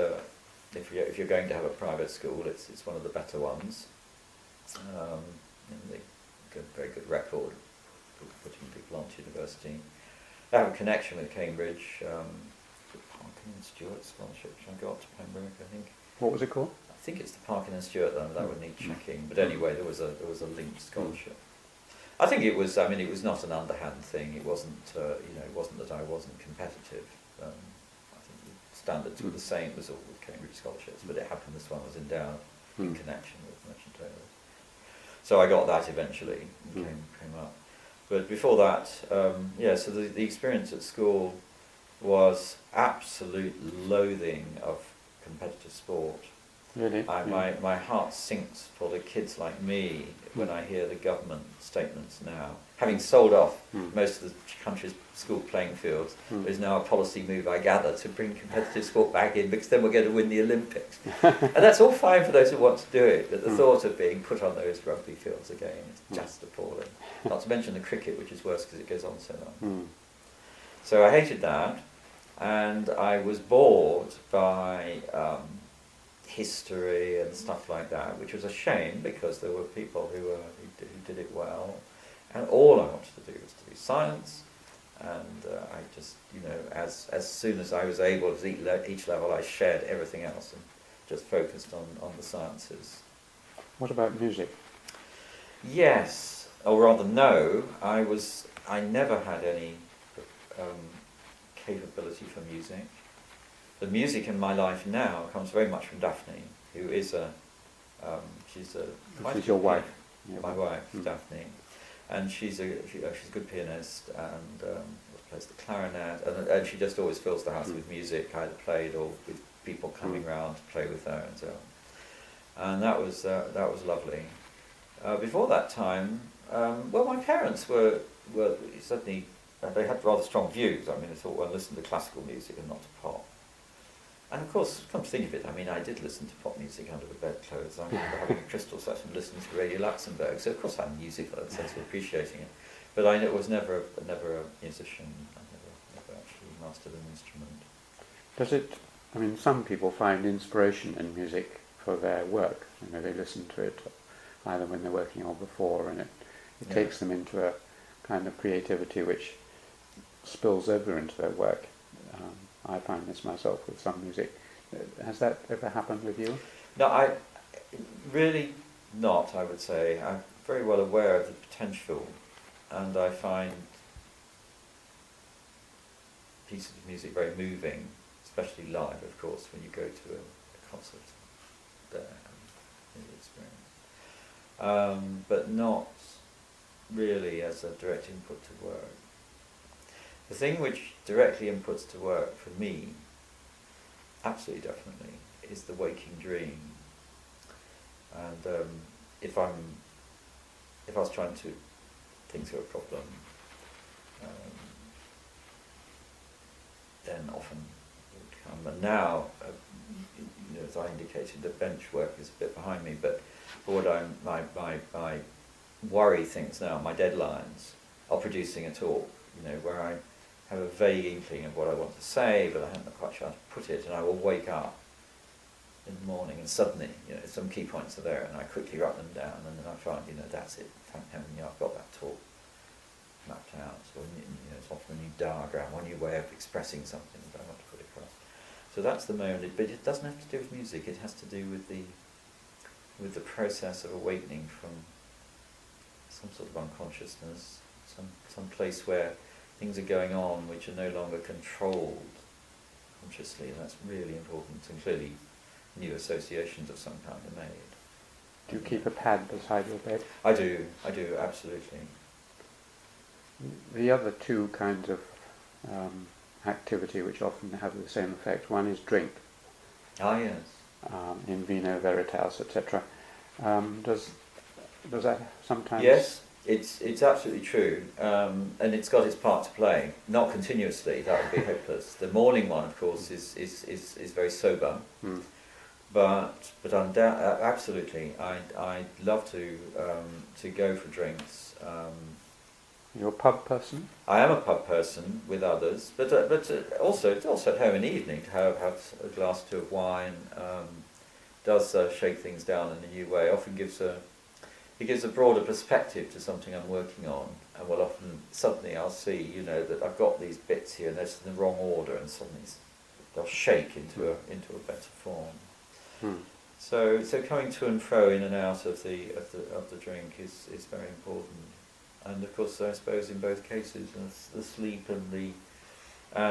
if you're going to have a private school, it's one of the better ones. They got a very good record of putting people onto university. I have a connection with Cambridge. The Parkin and Stewart scholarship, which I got to Pembroke, I think.
What was it called?
I think it's the Parkin and Stewart. That would need checking. But anyway, there was a linked scholarship. I think it was. I mean, it was not an underhand thing. It wasn't. It wasn't that I wasn't competitive. I think the standards were the same as all with Cambridge scholarships, but it happened this one was endowed in connection with Merchant Taylors. So I got that eventually and came up. But before that, so the experience at school was absolute loathing of competitive sport.
Really?
My heart sinks for the kids like me when I hear the government statements now. Having sold off most of the country's school playing fields, there's now a policy move, I gather, to bring competitive sport back in because then we're going to win the Olympics. And that's all fine for those who want to do it, but the thought of being put on those rugby fields again is just appalling. Not to mention the cricket, which is worse because it goes on so long. So I hated that, and I was bored by history and stuff like that, which was a shame because there were people who did it well, and all I wanted to do was to do science, and I just, as soon as I was able at each level, I shared everything else and just focused on the sciences.
What about music?
Yes, or rather no, I never had any capability for music. The music in my life now comes very much from Daphne, who is she's
She's your wife.
my wife, Daphne, and she's a good pianist and plays the clarinet, and she just always fills the house with music, either played or with people coming round to play with her and so on. And that was lovely. Before that time, well, my parents were certainly they had rather strong views. I mean, they thought, well, listen to classical music and not to pop. And of course, come to think of it, I mean, I did listen to pop music under the bedclothes. I remember having a crystal session listening to Radio Luxembourg, so of course I'm musical in the sense of appreciating it. But I was never a musician. I never actually mastered an instrument.
Does it, I mean, some people find inspiration in music for their work. You know, they listen to it either when they're working or before, and it takes them into a kind of creativity which spills over into their work. I find this myself with some music. Has that ever happened with you?
No, I really not, I would say. I'm very well aware of the potential, and I find pieces of music very moving, especially live, of course, when you go to a concert there and the experience. But not really as a direct input to work. The thing which directly inputs to work for me, absolutely definitely, is the waking dream. And if I was trying to think through a problem, then often it would come. And now, you know, as I indicated, the bench work is a bit behind me. But what my worry things now, my deadlines, are producing a talk. You know, where I have a vague inkling of what I want to say, but I haven't quite sure how to put it, and I will wake up in the morning and suddenly, you know, some key points are there, and I quickly write them down, and then I find, you know, that's it. Thank heaven, you know, I've got that talk mapped out. So, you know, it's often a new diagram, one new way of expressing something that I want to put across. So that's the moment. But it doesn't have to do with music. It has to do with the process of awakening from some sort of unconsciousness, some place where things are going on which are no longer controlled consciously, and that's really important. And clearly, new associations of some kind are made.
Do you keep a pad beside your bed?
I do, absolutely.
The other two kinds of activity which often have the same effect, one is drink.
Ah, yes.
In vino veritas, etc. Does that sometimes?
Yes, it's absolutely true, and it's got its part to play. Not continuously, that would be hopeless. The morning one, of course, is very sober. But absolutely, I love to go for drinks.
You're a pub person?
I am a pub person with others, but also at home in the evening to have a glass or two of wine does shake things down in a new way. Often gives a broader perspective to something I'm working on, and will often suddenly I'll see, you know, that I've got these bits here and they're in the wrong order, and suddenly they'll shake into a better form. So coming to and fro in and out of the drink is very important. And of course, I suppose in both cases, the sleep and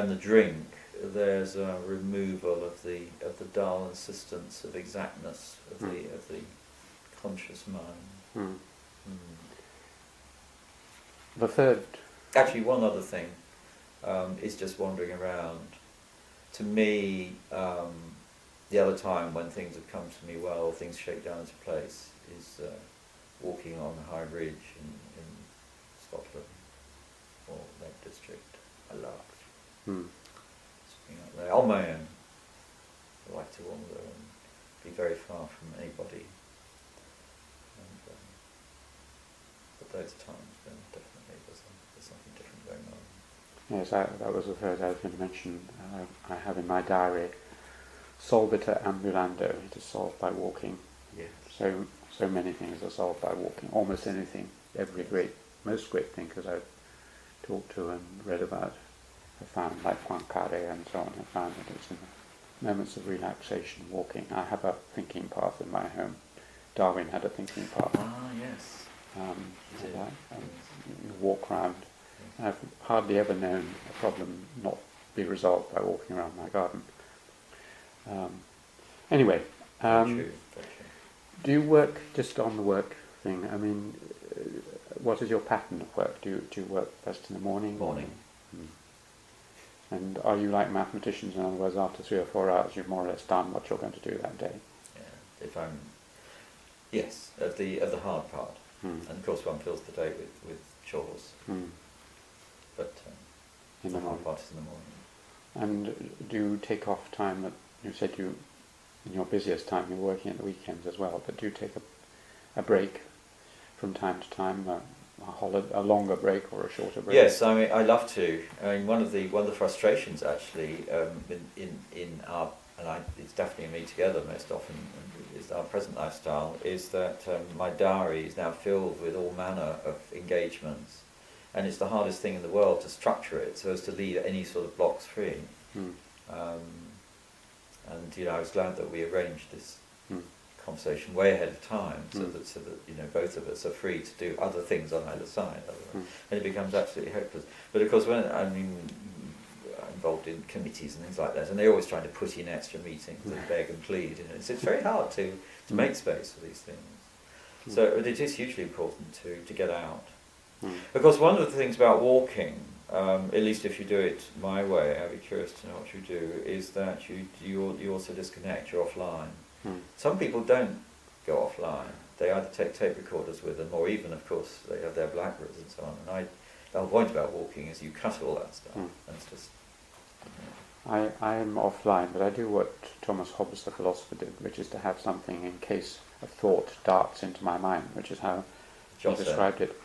the drink, there's a removal of the dull insistence of exactness of the conscious mind.
The third.
Actually, one other thing is just wandering around. To me, the other time when things have come to me well, things shake down into place, is walking on a high ridge in Scotland or Lake District. I love being up there on my own. I like to wander and be very far from anybody. And, but those times, then definitely there's something different going on.
Yes, that was the third I was going to mention. I have in my diary, solvita ambulando. It is solved by walking.
Yes.
So many things are solved by walking. Almost anything. Most great thinkers I've talked to and read about have found, like Poincaré and so on, have found that it's in the moments of relaxation, walking. I have a thinking path in my home, Darwin had a thinking path.
Ah, yes. He did.
You walk around. I've hardly ever known a problem not be resolved by walking around my garden. Anyway,
Very true, very true.
do you work just on the work thing? I mean, what is your pattern of work? Do you work first in the morning?
Morning.
And are you like mathematicians? In other words, after 3 or 4 hours, you've more or less done what you're going to do that day?
Yeah, if I'm, yes, of the hard part, and of course one fills the day with chores, but
In
the
the
hard
morning.
part is in the morning.
And do you take off time that you said you, in your busiest time, you're working at the weekends as well, but do you take a break from time to time, a longer break or a shorter break?
Yes, I mean I love to. I mean one of the frustrations actually in our, and it's definitely me together most often, is our present lifestyle, is that my diary is now filled with all manner of engagements, and it's the hardest thing in the world to structure it so as to leave any sort of blocks free. And I was glad that we arranged this conversation way ahead of time, so that both of us are free to do other things on either side, and it becomes absolutely hopeless. But of course, when I'm involved in committees and things like that, and they're always trying to put in extra meetings and beg and plead, it's very hard to make space for these things. So it is hugely important to get out. Of course, one of the things about walking, at least if you do it my way, I'd be curious to know what you do, is that you also disconnect, you're offline. Some people don't go offline. They either take tape recorders with them, or even, of course, they have their Blackberries and so on. And the whole point about walking is you cut all that stuff. And it's just.
I'm offline, but I do what Thomas Hobbes, the philosopher, did, which is to have something in case a thought darts into my mind, which is how he described it.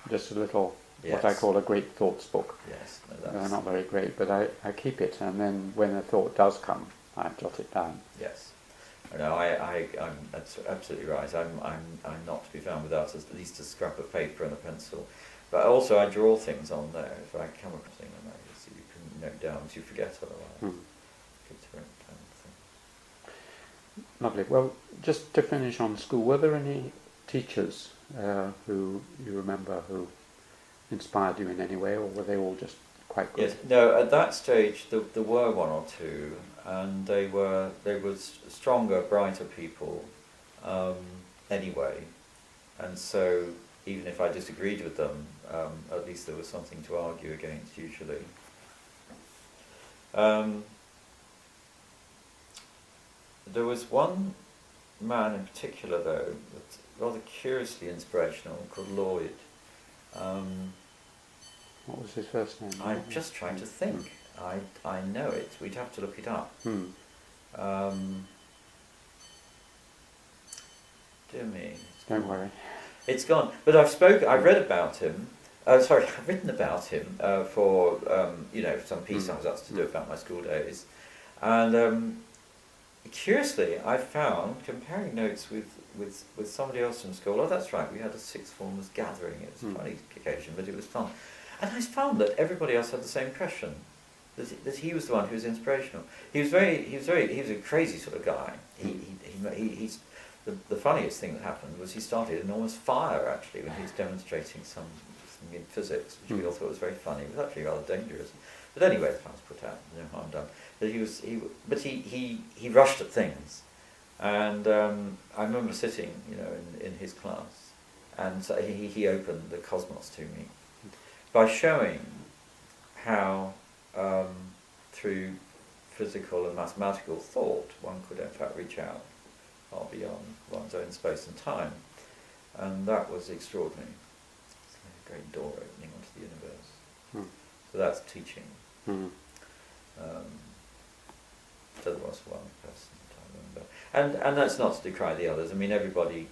Just a little, what I call a great thoughts book.
Yes,
They're not very great, but I keep it, and then when a thought does come, I jot it down.
Yes. No, I'm that's absolutely right. I'm not to be found without at least a scrap of paper and a pencil. But also I draw things on there. If I come across things, so you can note down, so you forget otherwise.
Lovely. Well, just to finish on school, were there any teachers who you remember who inspired you in any way, or were they all just quite good?
Yes. No, at that stage there were one or two, and they were stronger, brighter people anyway, and so even if I disagreed with them, at least there was something to argue against usually. There was one man in particular, though, that's rather curiously inspirational, called Lloyd.
What was his first name?
I'm just trying to think. I know it. We'd have to look it up. Dear me.
Don't worry.
It's gone. But I've read about him. I've written about him for some piece I was asked to do about my school days, and curiously, I found, comparing notes with somebody else from school. Oh, that's right. We had a sixth formers gathering. It was a funny occasion, but it was fun. And I found that everybody else had the same impression. That he was the one who was inspirational. He was a crazy sort of guy. He's the funniest thing that happened was he started an enormous fire actually when he was demonstrating something in physics, which we all thought was very funny. It was actually rather dangerous. But anyway, the fire was put out, no harm done. But he rushed at things, and I remember sitting, in his class, and so he opened the cosmos to me by showing how through physical and mathematical thought one could in fact reach out far beyond one's own space and time, and that was extraordinary. It's like a great door opening onto the universe. So that's teaching. So there was one person that I remember, and that's not to decry the others. I mean, everybody,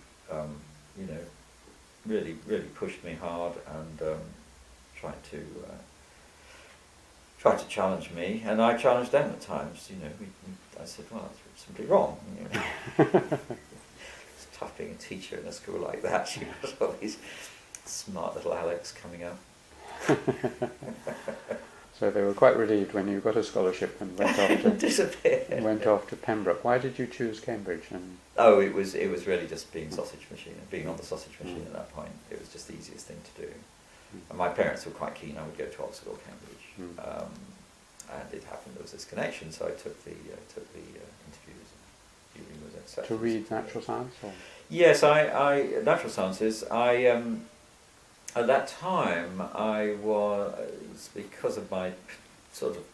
really pushed me hard and tried to challenge me, and I challenged them at times. I said, well, that's simply wrong. It's tough being a teacher in a school like that. All these smart little Alex coming up.
So they were quite relieved when you got a scholarship and went off to
disappeared.
went off to Pembroke. Why did you choose Cambridge? And
Oh, it was really just being sausage machine, being on the sausage machine at that point. It was just the easiest thing to do. And my parents were quite keen I would go to Oxford or Cambridge, and it happened there was this connection, so I took the interviews. And was accepted.
to read natural science, or
Yes, I natural sciences. At that time I was, because of my sort of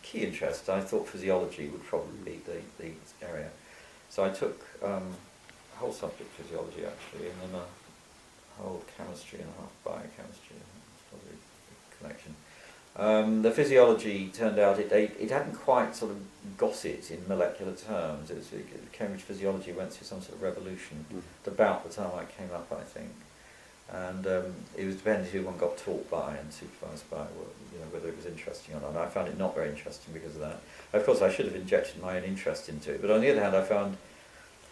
key interest, I thought physiology would probably be the area. So I took a whole subject physiology actually, and then a whole chemistry and a half biochemistry. That's probably a connection. The physiology turned out it hadn't quite sort of got it in molecular terms. Cambridge physiology went through some sort of revolution at about the time I came up, I think. And it was depending who one got taught by and supervised by, whether it was interesting or not. And I found it not very interesting because of that. Of course, I should have injected my own interest into it. But on the other hand, I found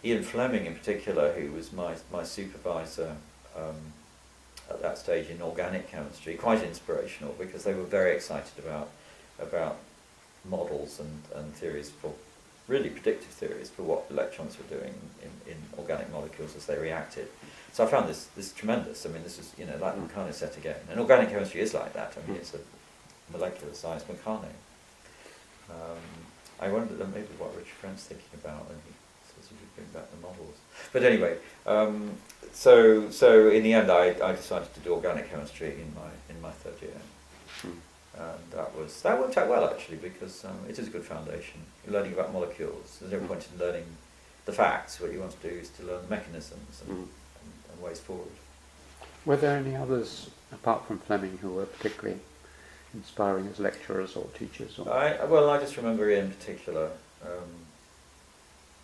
Ian Fleming in particular, who was my supervisor at that stage in organic chemistry, quite inspirational, because they were very excited about models and theories for, really predictive theories for what electrons were doing in organic molecules as they reacted. So I found this tremendous. I mean, this is, like the Meccano set again. And organic chemistry is like that. I mean, it's a molecular science Meccano. I wondered maybe what Richard Friend's thinking about when he says he should bring back the models. But anyway, so in the end, I decided to do organic chemistry in my third year. And that worked out well actually, because it is a good foundation. You're learning about molecules. There's no point in learning the facts. What you want to do is to learn the mechanisms and ways forward.
were there any others apart from Fleming who were particularly inspiring as lecturers or teachers, or
I just remember in particular.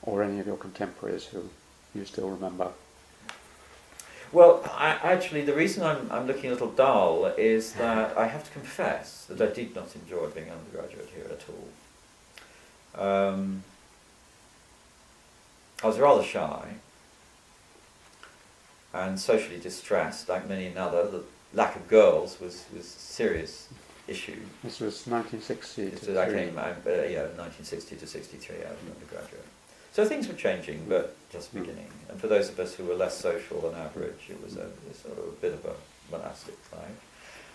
or any of your contemporaries who you still remember?
Well, actually, the reason I'm looking a little dull is that I have to confess that I did not enjoy being an undergraduate here at all. I was rather shy and socially distressed, like many another. The lack of girls was a serious issue.
This was 1960 to
I came, 1960 to 63, I was an undergraduate. So things were changing, but just beginning. And for those of us who were less social than average, it was a sort of a bit of a monastic life.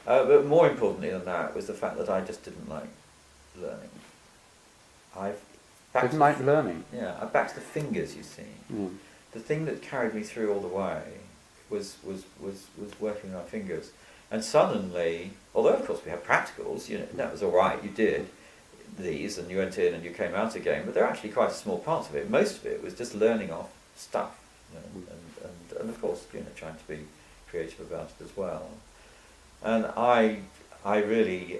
But more importantly than that was the fact that I just didn't like learning.
Didn't like learning?
Yeah, I backed the fingers, you see. The thing that carried me through all the way was working on my fingers. And suddenly, although of course we had practicals, that was all right, you did these and you went in and you came out again, but they're actually quite a small part of it. Most of it was just learning off stuff, and of course, trying to be creative about it as well. And I really,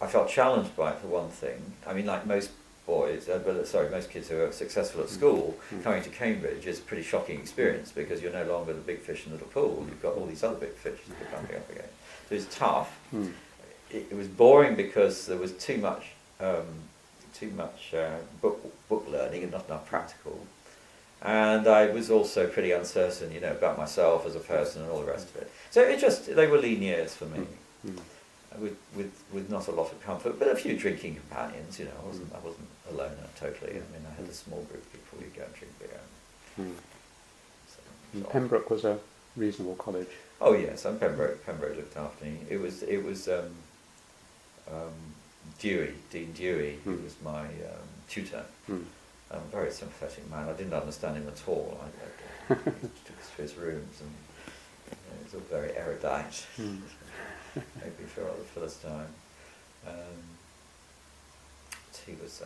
I felt challenged by it for one thing. I mean, like most boys, most kids who are successful at school, coming to Cambridge is a pretty shocking experience because you're no longer the big fish in the little pool. You've got all these other big fish that you're bumping up against. So it's tough. It was boring because there was too much book learning and not enough practical. And I was also pretty uncertain, about myself as a person and all the rest of it. So they were lean years for me, with not a lot of comfort, but a few drinking companions. I wasn't a loner totally. I mean, I had a small group of people who'd go and drink beer.
And Pembroke was a reasonable college.
Oh yes, and Pembroke looked after me. It was Dean Dewey, who was my tutor. A very sympathetic man. I didn't understand him at all. I took us to his rooms, and he was all very erudite. Maybe for the first time. He was.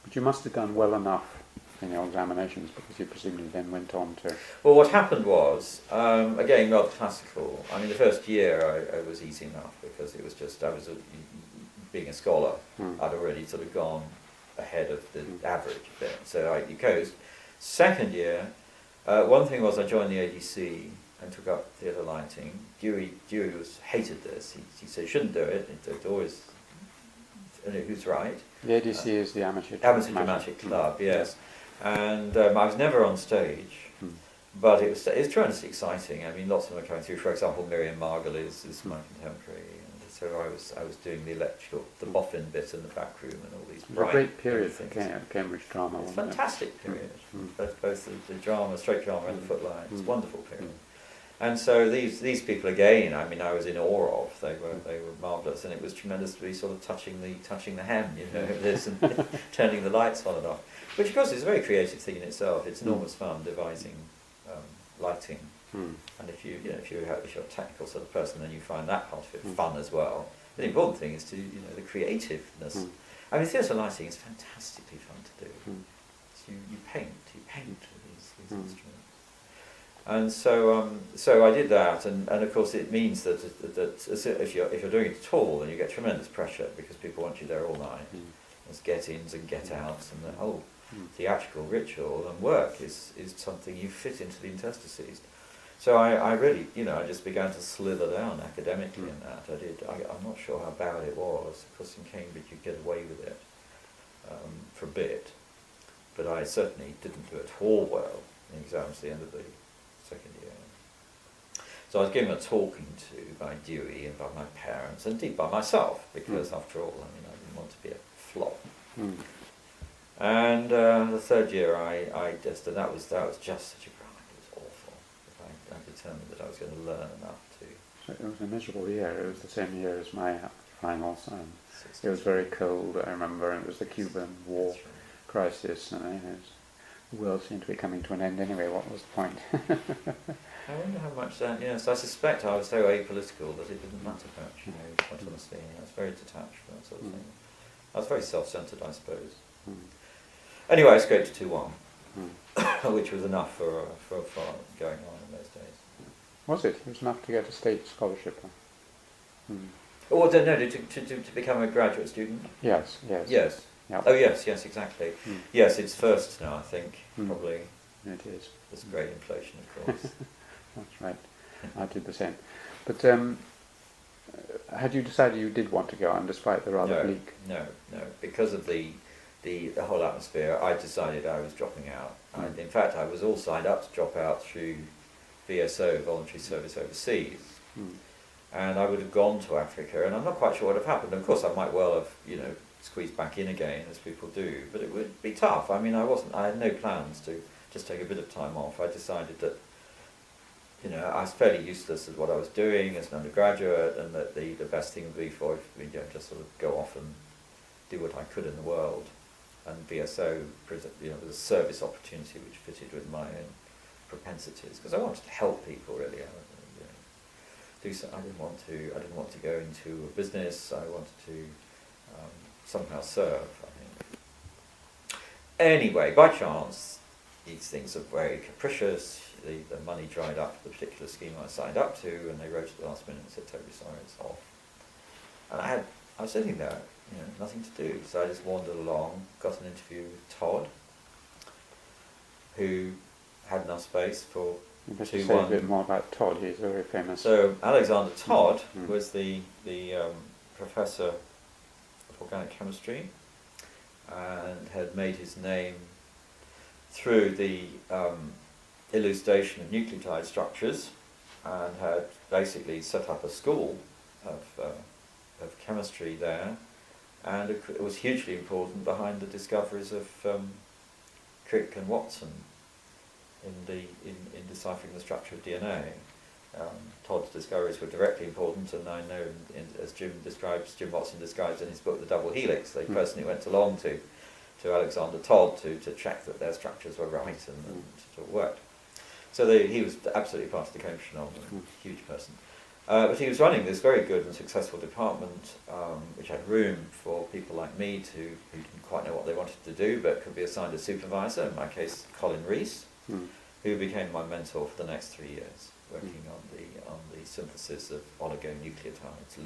But you must have done well enough in your examinations, because you presumably then went on to...
Well, what happened was, again, rather classical. I mean, the first year I was easy enough because it was just, being a scholar, I'd already sort of gone ahead of the average a bit, so I coasted. Second year, one thing was I joined the ADC and took up theatre lighting. Dewey hated this. He said, you shouldn't do it. It always, who's right?
The ADC is the Amateur
Dramatic Club, yes. And I was never on stage, but it was tremendously exciting. I mean, lots of them are coming through. For example, Miriam Margolyes is my contemporary, and so I was doing the electrical, the boffin bit in the back room, and all these
It was
bright
a great period for
things.
Cambridge drama,
It's a
wasn't it?
fantastic period,
Mm.
both the drama, straight drama, and the footlights. It's a
Mm.
wonderful period. And so these people again, I mean, I was in awe of. They were marvellous, and it was tremendous to be sort of touching the hem, you know, this and turning the lights on and off. Which of course is a very creative thing in itself. It's enormous fun devising lighting.
Mm.
And if you're a technical sort of person, then you find that part of it fun as well. But the important thing is to the creativeness.
Mm.
I mean, theatre lighting is fantastically fun to do.
Mm.
So you paint with these
Mm.
instruments. And so I did that, and of course it means that if you're doing it at all, then you get tremendous pressure because people want you there all night.
Mm.
There's get-ins and get-outs, and the whole
Mm.
theatrical ritual and work is something you fit into the interstices. So I really, I just began to slither down academically in that. I'm not sure how bad it was. Of course, in Cambridge you get away with it for a bit, but I certainly didn't do it at all well in exams at the end of the second year. So I was given a talking to by Dewey and by my parents, and indeed by myself, because after all, I didn't want to be a flop.
Mm.
And the third year, and that was just such a grind. It was awful. But I determined that I was going to learn enough to.
So it was a miserable year. It was the same year as my finals. It was
63.
very cold, I remember, and it was the Cuban War
That's right.
crisis, and the world seemed to be coming to an end anyway. What was the point?
I wonder how much that. Yes, I suspect I was so apolitical that it didn't matter much. Quite honestly, I was very detached from that sort of thing. I was very self-centered, I suppose.
Mm.
Anyway, I scraped a 2-1,
Mm.
which was enough for going on in those days.
Was it? It was enough to get a state scholarship. Huh? Mm.
Oh, well, no, to become a graduate student?
Yes, yes.
Yes.
Yep.
Oh, yes, exactly.
Mm.
Yes, it's first now, I think,
Mm.
probably.
It is.
There's great inflation, of course.
That's right. I did the same. But had you decided you did want to go on, despite the rather bleak?
No. Because of the whole atmosphere, I decided I was dropping out.
Mm.
In fact, I was all signed up to drop out through VSO, Voluntary Service Overseas.
Mm.
And I would have gone to Africa, and I'm not quite sure what would have happened. Of course, I might well have, squeezed back in again, as people do, but it would be tough. I mean, I had no plans to just take a bit of time off. I decided that, I was fairly useless at what I was doing as an undergraduate, and that the best thing would be for me to just sort of go off and do what I could in the world. And VSO, was a service opportunity which fitted with my own propensities, because I wanted to help people really. I didn't want to go into a business. I wanted to somehow serve, I think. Anyway, by chance, these things are very capricious. The money dried up for the particular scheme I signed up to, and they wrote at the last minute and said, "Totally sorry, it's off." And I was sitting there, nothing to do, so I just wandered along, got an interview with Todd, who had enough space for
You must say a bit more about Todd. He's very famous.
So Alexander Todd
Mm.
was the professor of organic chemistry, and had made his name through the elucidation of nucleotide structures, and had basically set up a school of chemistry there, and it was hugely important behind the discoveries of Crick and Watson in deciphering the structure of DNA. Todd's discoveries were directly important, and I know, as Jim Watson describes in his book, The Double Helix, they personally went along to Alexander Todd to check that their structures were right and it worked. So he was absolutely part of the Cambridge phenomenon, a huge person. But he was running this very good and successful department, which had room for people like me who didn't quite know what they wanted to do, but could be assigned a supervisor, in my case Colin Rees, who became my mentor for the next 3 years, working on the synthesis of oligonucleotides,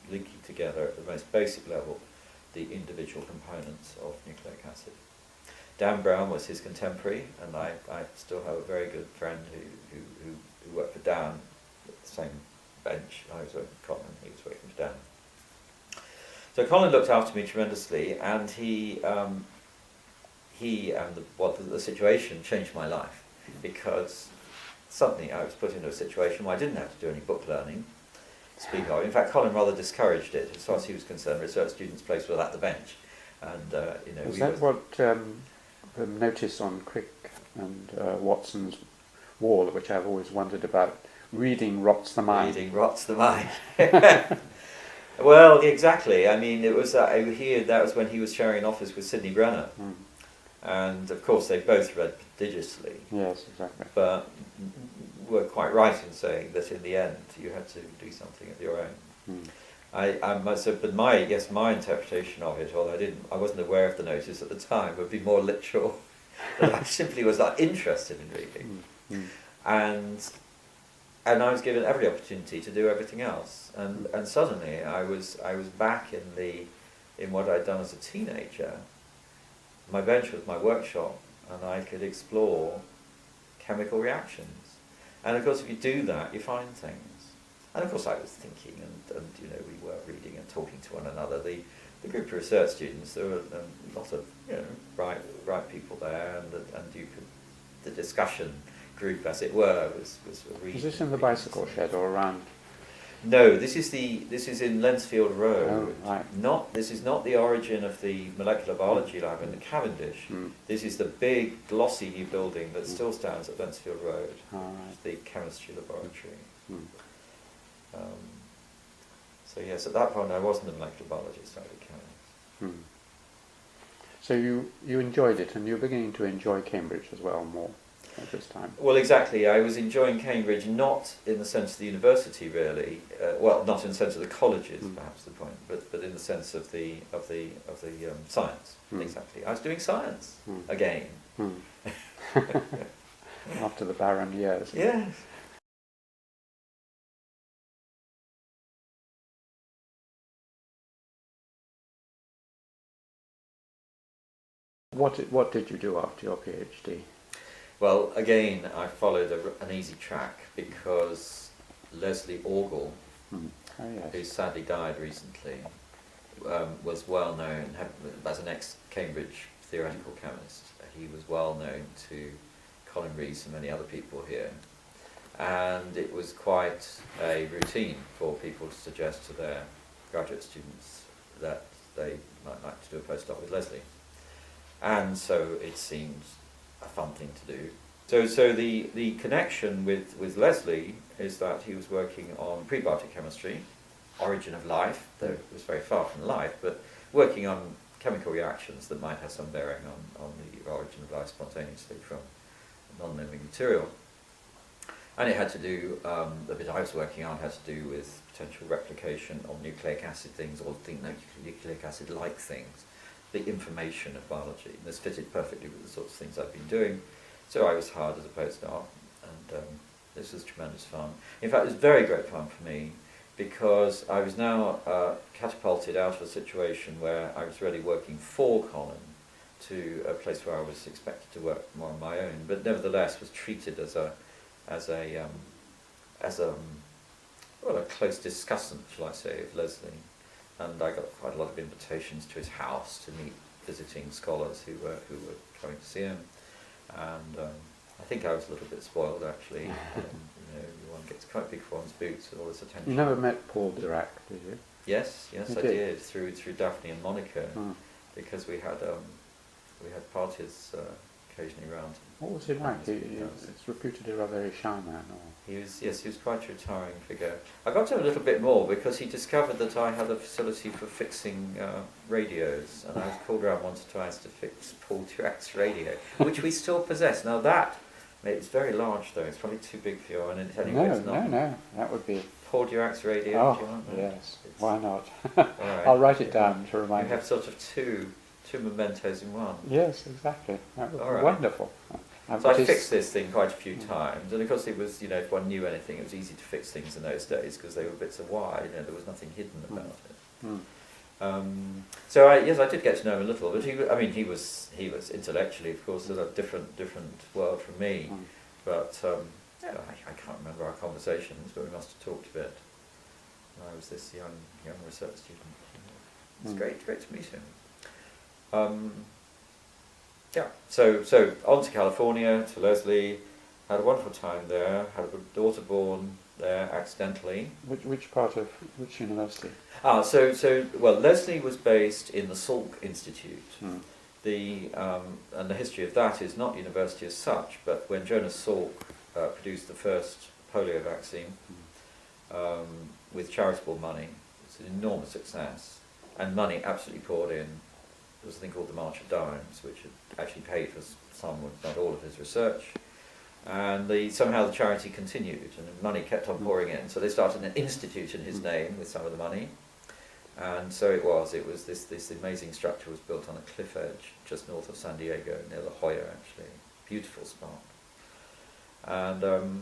linking together at the most basic level the individual components of nucleic acid. Dan Brown was his contemporary, and I still have a very good friend who worked for Dan at the same bench. I was working for Colin, he was working for Dan. So Colin looked after me tremendously, and the situation changed my life, because suddenly I was put into a situation where I didn't have to do any book learning. speak of. In fact, Colin rather discouraged it. As far as he was concerned, research students' place was at the bench. And,
Is that what the notice on Crick and Watson's wall, which I've always wondered about, reading rots the mind?
Reading rots the mind. Well, exactly. I mean, it was that was when he was sharing an office with Sidney Brenner.
Mm.
And, of course, they both read prodigiously.
Yes, exactly.
But were quite right in saying that in the end you had to do something of your own.
Mm.
I must have, but my interpretation of it, although I wasn't aware of the notice at the time, would be more literal. That I simply was not interested in reading, and I was given every opportunity to do everything else, and suddenly I was back in what I'd done as a teenager. My bench was my workshop, and I could explore chemical reactions, and of course if you do that you find things. And of course I was thinking, and you know, we were reading and talking to one another. The group of research students, there were a lot of, you know, bright people there, and you could, the discussion group, as it were, was reading.
Is this in the bicycle shed or around?
No, this is in Lensfield Road.
Oh, right.
This is not the origin of the molecular biology lab in the Cavendish.
Mm.
This is the big glossy new building that still stands at Lensfield Road.
Oh, right.
The chemistry laboratory.
Mm.
So yes, at that point I wasn't a molecular biologist, I was a chemist.
Mm. So you enjoyed it, and you're beginning to enjoy Cambridge as well more at this time.
Well, exactly. I was enjoying Cambridge not in the sense of the university, really. Well, not in the sense of the colleges, perhaps the point, but in the sense of the science. Exactly. I was doing science again.
After the barren years.
Yes.
What did you do after your PhD?
Well, again, I followed an easy track because Leslie Orgel, who sadly died recently, was well known as an ex-Cambridge theoretical chemist. He was well known to Colin Rees and many other people here, and it was quite a routine for people to suggest to their graduate students that they might like to do a postdoc with Leslie. And so it seemed a fun thing to do. So the connection with Leslie is that he was working on prebiotic chemistry, origin of life, though it was very far from life, but working on chemical reactions that might have some bearing on the origin of life spontaneously from non-living material. And it had to do, the bit I was working on had to do with potential replication of nucleic acid things, or nucleic acid-like things, the information of biology. This fitted perfectly with the sorts of things I've been doing. So I was hired as a postdoc, and this was tremendous fun. In fact, it was very great fun for me, because I was now catapulted out of a situation where I was really working for Colin to a place where I was expected to work more on my own, but nevertheless was treated as a close discussant, shall I say, of Leslie. And I got quite a lot of invitations to his house to meet visiting scholars who were coming to see him, and I think I was a little bit spoiled actually. You know, one gets quite big for one's boots with all this attention.
You never met Paul Dirac, did you?
Yes,
You
I did through Daphne and Monica, because we had parties occasionally around.
What was he like? It's reputed a rather very shy man. Or?
He was quite a retiring figure. I got to him a little bit more because he discovered that I had a facility for fixing radios, and I was called around once or twice to fix Paul Dirac's radio, which we still possess. Now that, it's very large though, it's probably too big for you, and anyway, it's not.
No, that would be...
Paul Dirac's radio, do you want that?
Yes, why not?
Right.
I'll write it down to remind
you. You have sort of two mementos in one.
Yes, exactly. That would be wonderful.
So I fixed this thing quite a few times, and of course it was, you know, if one knew anything, it was easy to fix things in those days because they were bits of wire, you know, there was nothing hidden about it. So I did get to know him a little, but he was intellectually, of course, a different world from me, but I can't remember our conversations, but we must have talked a bit. I was this young research student. It's great to meet him. So on to California, to Leslie, had a wonderful time there, had a daughter born there accidentally.
Which part of which university?
Well, Leslie was based in the Salk Institute.
Hmm.
And the history of that is not university as such, but when Jonas Salk produced the first polio vaccine with charitable money, it's an enormous success, and money absolutely poured in. There was a thing called the March of Dimes, which had actually paid for some, if not all, of his research. And somehow the charity continued, and the money kept on pouring in. So they started an institute in his name with some of the money. And so it was this amazing structure was built on a cliff edge just north of San Diego, near La Jolla actually. Beautiful spot. And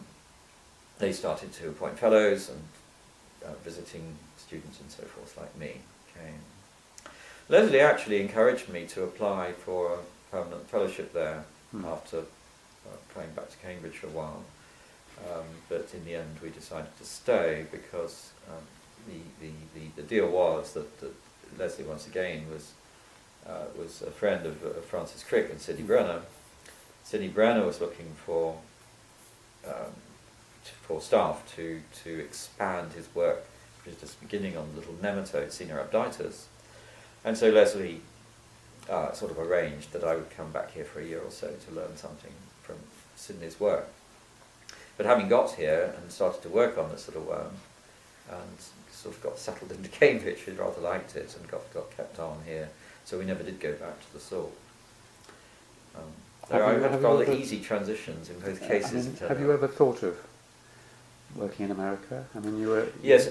they started to appoint fellows, and visiting students and so forth like me came. Leslie actually encouraged me to apply for a permanent fellowship there after going back to Cambridge for a while. But in the end we decided to stay because the deal was that Leslie once again was a friend of Francis Crick and Sidney Brenner. Sidney Brenner was looking for staff to expand his work, which was just beginning on little nematodes, Caenorhabditis. And so Leslie sort of arranged that I would come back here for a year or so to learn something from Sidney's work. But having got here and started to work on this little worm, and sort of got settled into Cambridge, we rather liked it and got kept on here. So we never did go back to the Salk. I had rather easy transitions in both cases.
Have you ever thought of working in America? I mean, you were...
Yes,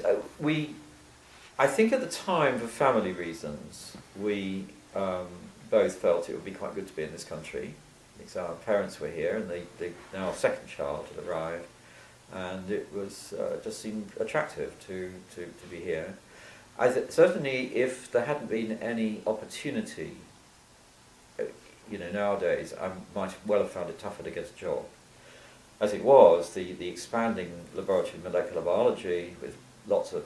I think at the time, for family reasons, we both felt it would be quite good to be in this country. Because our parents were here, and now our second child had arrived, and it was just seemed attractive to be here. Certainly, if there hadn't been any opportunity, nowadays, I might well have found it tougher to get a job. As it was, the expanding laboratory of molecular biology with lots of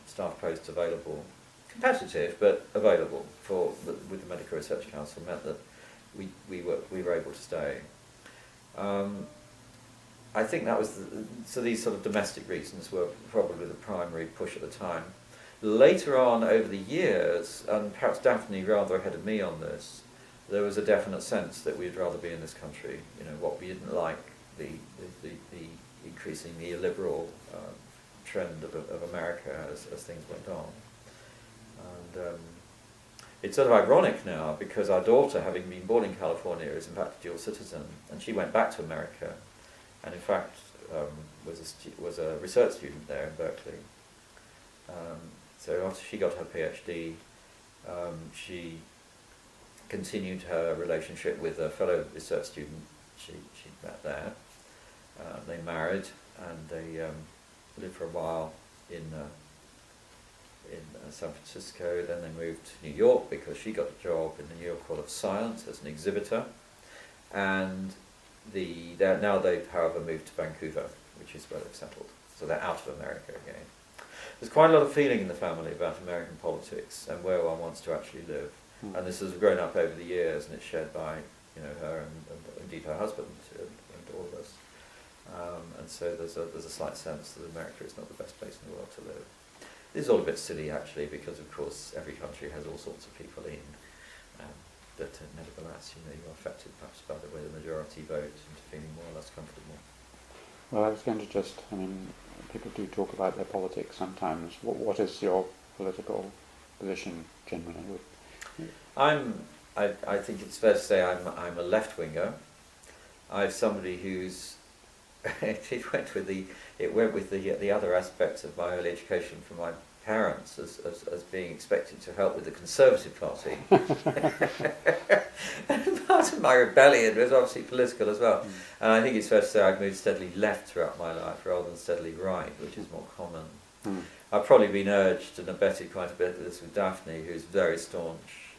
staff posts available, competitive but available with the Medical Research Council, meant that we were able to stay. I think that was so these sort of domestic reasons were probably the primary push at the time. Later on, over the years, and perhaps Daphne rather ahead of me on this, there was a definite sense that we'd rather be in this country. What we didn't like, the increasingly illiberal trend of America as things went on. And it's sort of ironic now, because our daughter, having been born in California, is in fact a dual citizen, and she went back to America, and in fact was a research student there in Berkeley. So after she got her PhD, she continued her relationship with a fellow research student she met there. They married, and they lived for a while in San Francisco. Then they moved to New York because she got a job in the New York Hall of Science as an exhibitor, and now they've however moved to Vancouver, which is where they've settled. So they're out of America again. There's quite a lot of feeling in the family about American politics and where one wants to actually live, and this has grown up over the years, and it's shared by her and indeed her husband and all of us. And so there's a slight sense that America is not the best place in the world to live. This is all a bit silly actually, because of course every country has all sorts of people in, but nevertheless, you're affected perhaps by the way the majority vote into feeling more or less comfortable.
Well, I was going to people do talk about their politics sometimes. What is your political position generally?
I think it's fair to say I'm a left-winger. I'm somebody who's it went with the other aspects of my early education from my parents as being expected to help with the Conservative Party. And part of my rebellion was obviously political as well. And I think it's fair to say I've moved steadily left throughout my life rather than steadily right, which is more common. I've probably been urged and abetted quite a bit of this with Daphne, who's very staunch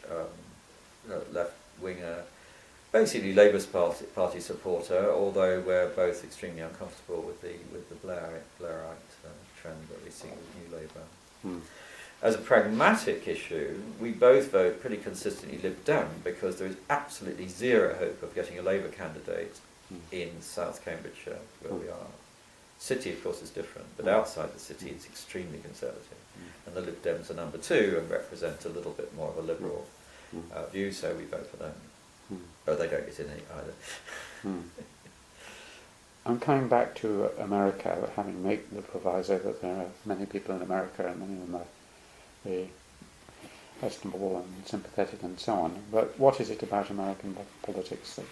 left-winger, basically Labour Party supporter, although we're both extremely uncomfortable with the Blairite trend that we see with New Labour. As a pragmatic issue, we both vote pretty consistently Lib Dem, because there is absolutely zero hope of getting a Labour candidate in South Cambridgeshire, where we are. City, of course, is different, but outside the city it's extremely conservative. And the Lib Dems are number 2 and represent a little bit more of a liberal view, so we vote for them. But they don't get in it either.
I'm coming back to America, having made the proviso that there are many people in America and many of them are very estimable and sympathetic and so on. But what is it about American politics that,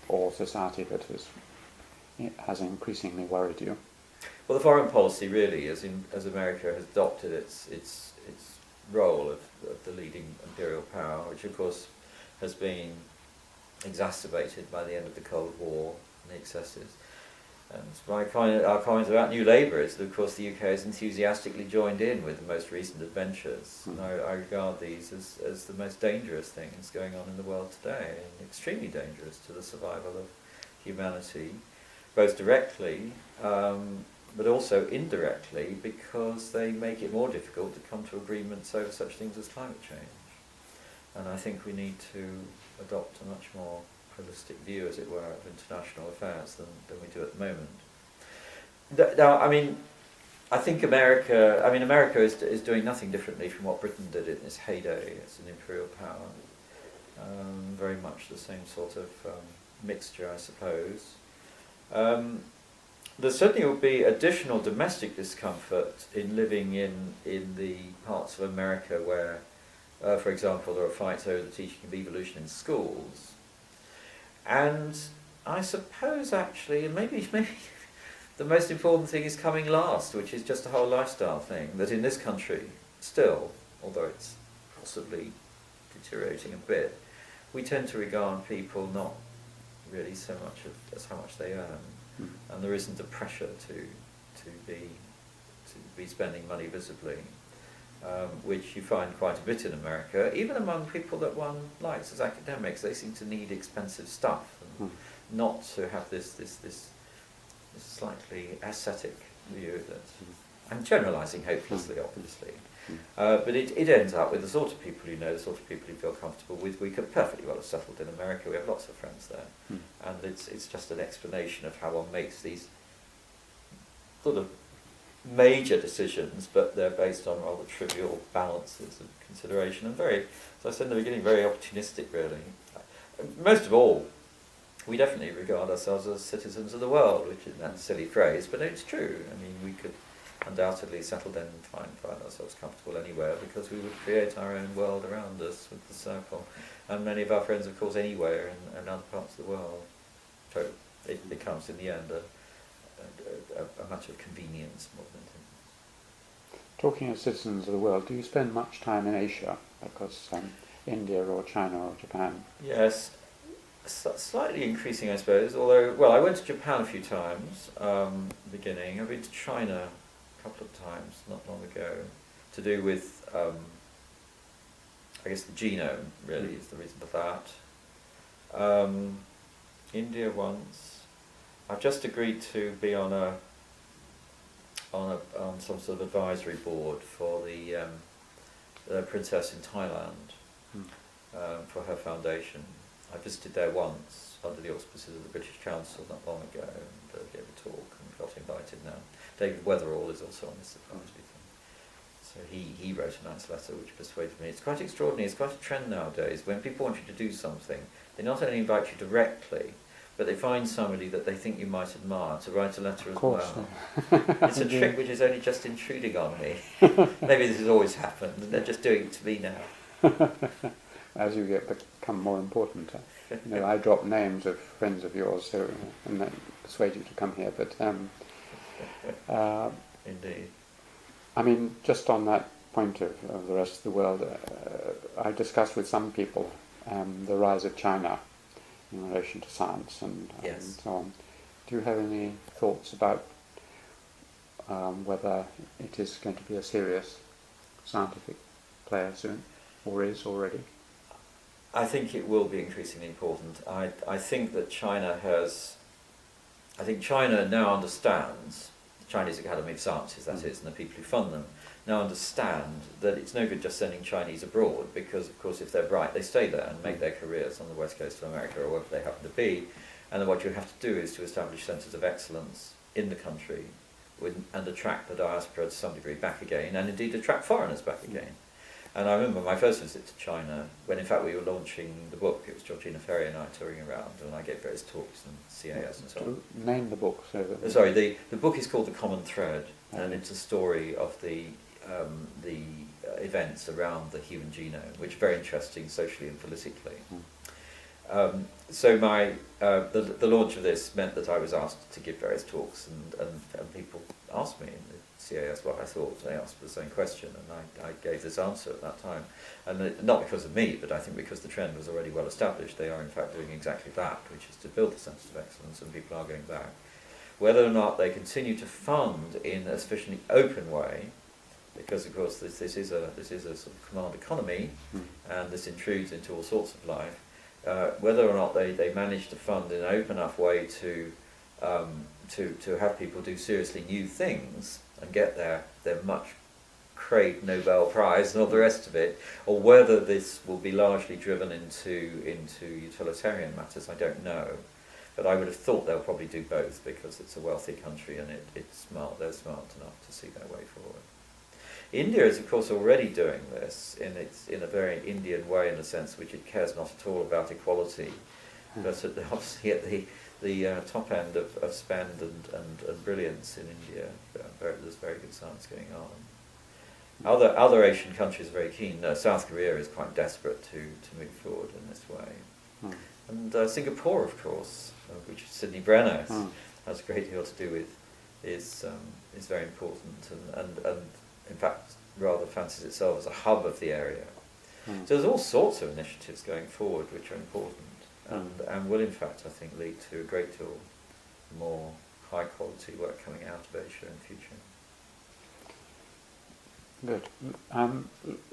or society that has increasingly worried you?
Well, the foreign policy really, as America has adopted its role of the leading imperial power, which of course has been exacerbated by the end of the Cold War and the excesses. And our comment about New Labour is that, of course, the UK has enthusiastically joined in with the most recent adventures. And I regard these as the most dangerous things going on in the world today, and extremely dangerous to the survival of humanity, both directly, but also indirectly, because they make it more difficult to come to agreements over such things as climate change. And I think we need to adopt a much more holistic view, as it were, of international affairs than we do at the moment. Now, I think America is doing nothing differently from what Britain did in its heyday as an imperial power. Very much the same sort of mixture, I suppose. There certainly will be additional domestic discomfort in living in the parts of America where, for example, there are fights over the teaching of evolution in schools. And I suppose actually, and maybe the most important thing is coming last, which is just a whole lifestyle thing, that in this country still, although it's possibly deteriorating a bit, we tend to regard people not really so much as how much they earn, and there isn't a pressure to be spending money visibly, which you find quite a bit in America. Even among people that one likes as academics, they seem to need expensive stuff, and not to have this slightly ascetic view that I'm generalising hopelessly, obviously. But it ends up with the sort of people you know, the sort of people you feel comfortable with. We could perfectly well have settled in America. We have lots of friends there. And it's just an explanation of how one makes these sort of major decisions, but they're based on rather trivial balances of consideration, and very, as I said in the beginning, very opportunistic, really. Most of all, we definitely regard ourselves as citizens of the world, which is that silly phrase, but it's true. We could undoubtedly settle down and find ourselves comfortable anywhere, because we would create our own world around us with the circle, and many of our friends, of course, anywhere in other parts of the world. So it becomes, in the end, a matter of convenience more than anything.
Talking as citizens of the world, do you spend much time in Asia? Because India or China or Japan?
Yes, slightly increasing, I suppose. Although, well, I went to Japan a few times, beginning. I've been to China a couple of times, not long ago, to do with, I guess, the genome, really, is the reason for that. India once. I've just agreed to be on some sort of advisory board for the princess in Thailand, for her foundation. I visited there once under the auspices of the British Council not long ago, and gave a talk and got invited now. David Weatherall is also on this advisory thing. So he wrote a nice letter which persuaded me. It's quite extraordinary, it's quite a trend nowadays. When people want you to do something, they not only invite you directly, but they find somebody that they think you might admire to write a letter as well. It's a trick which is only just intruding on me. Maybe this has always happened, and they're just doing it to me now.
As you become more important. I drop names of friends of yours and then persuade you to come here. But
indeed.
Just on that point of the rest of the world, I discussed with some people the rise of China in relation to science and so on. Do you have any thoughts about whether it is going to be a serious scientific player soon, or is already?
I think it will be increasingly important. I think that China now understands, the Chinese Academy of Sciences that is, and the people who fund them, now understand that it's no good just sending Chinese abroad, because of course if they're bright they stay there and make their careers on the west coast of America or wherever they happen to be, and then what you have to do is to establish centres of excellence in the country and attract the diaspora to some degree back again, and indeed attract foreigners back again. And I remember my first visit to China, when in fact we were launching the book. It was Georgina Ferry and I touring around, and I gave various talks and CAS and so on.
Name the book. So that
Sorry, the book is called The Common Thread, and it's a story of the events around the human genome, which are very interesting socially and politically. So the launch of this meant that I was asked to give various talks, and people asked me in the CAS what I thought. They asked the same question, and I gave this answer at that time. And not because of me, but I think because the trend was already well established. They are in fact doing exactly that, which is to build a sense of excellence, and people are going back. Whether or not they continue to fund in a sufficiently open way, because of course this is a sort of command economy, and this intrudes into all sorts of life. Whether or not they manage to fund in an open enough way to have people do seriously new things and get their much craved Nobel Prize and all the rest of it, or whether this will be largely driven into utilitarian matters, I don't know. But I would have thought they'll probably do both, because it's a wealthy country and it's smart. They're smart enough to see their way forward. India is, of course, already doing this in a very Indian way, in a sense which it cares not at all about equality, but obviously at the top end of spend and brilliance in India, there's very good science going on. Other Asian countries are very keen. South Korea is quite desperate to move forward in this way. And Singapore, of course, which Sidney Brenner has a great deal to do with, is very important and in fact rather fancies itself as a hub of the area. So there's all sorts of initiatives going forward which are important and will in fact, I think, lead to a great deal more high quality work coming out of Asia in the future.
Good.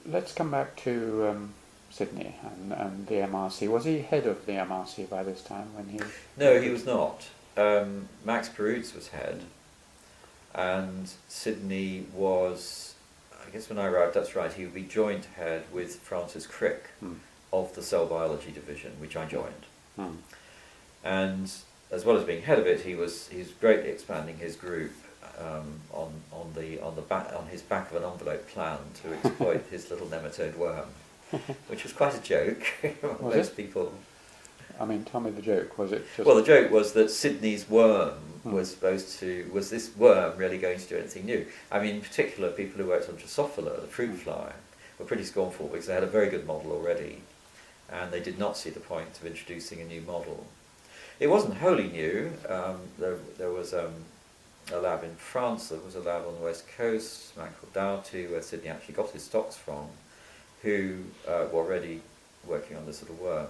Let's come back to Sydney and the MRC. Was he head of the MRC by this time when he...
No, he was not. Max Perutz was head, and Sydney was, I guess when I arrived, that's right, he would be joint head with Francis Crick of the cell biology division, which I joined. And as well as being head of it, he's greatly expanding his group on his back of an envelope plan to exploit his little nematode worm, which was quite a joke. Most people.
I mean, tell me the joke. Was it just...
Well, the joke was that Sydney's worm was was this worm really going to do anything new? I mean, in particular, people who worked on Drosophila, the fruit fly, were pretty scornful because they had a very good model already, and they did not see the point of introducing a new model. It wasn't wholly new. There was a lab in France, there was a lab on the west coast, a man called Doughty, where Sydney actually got his stocks from, who were already working on this sort of worm.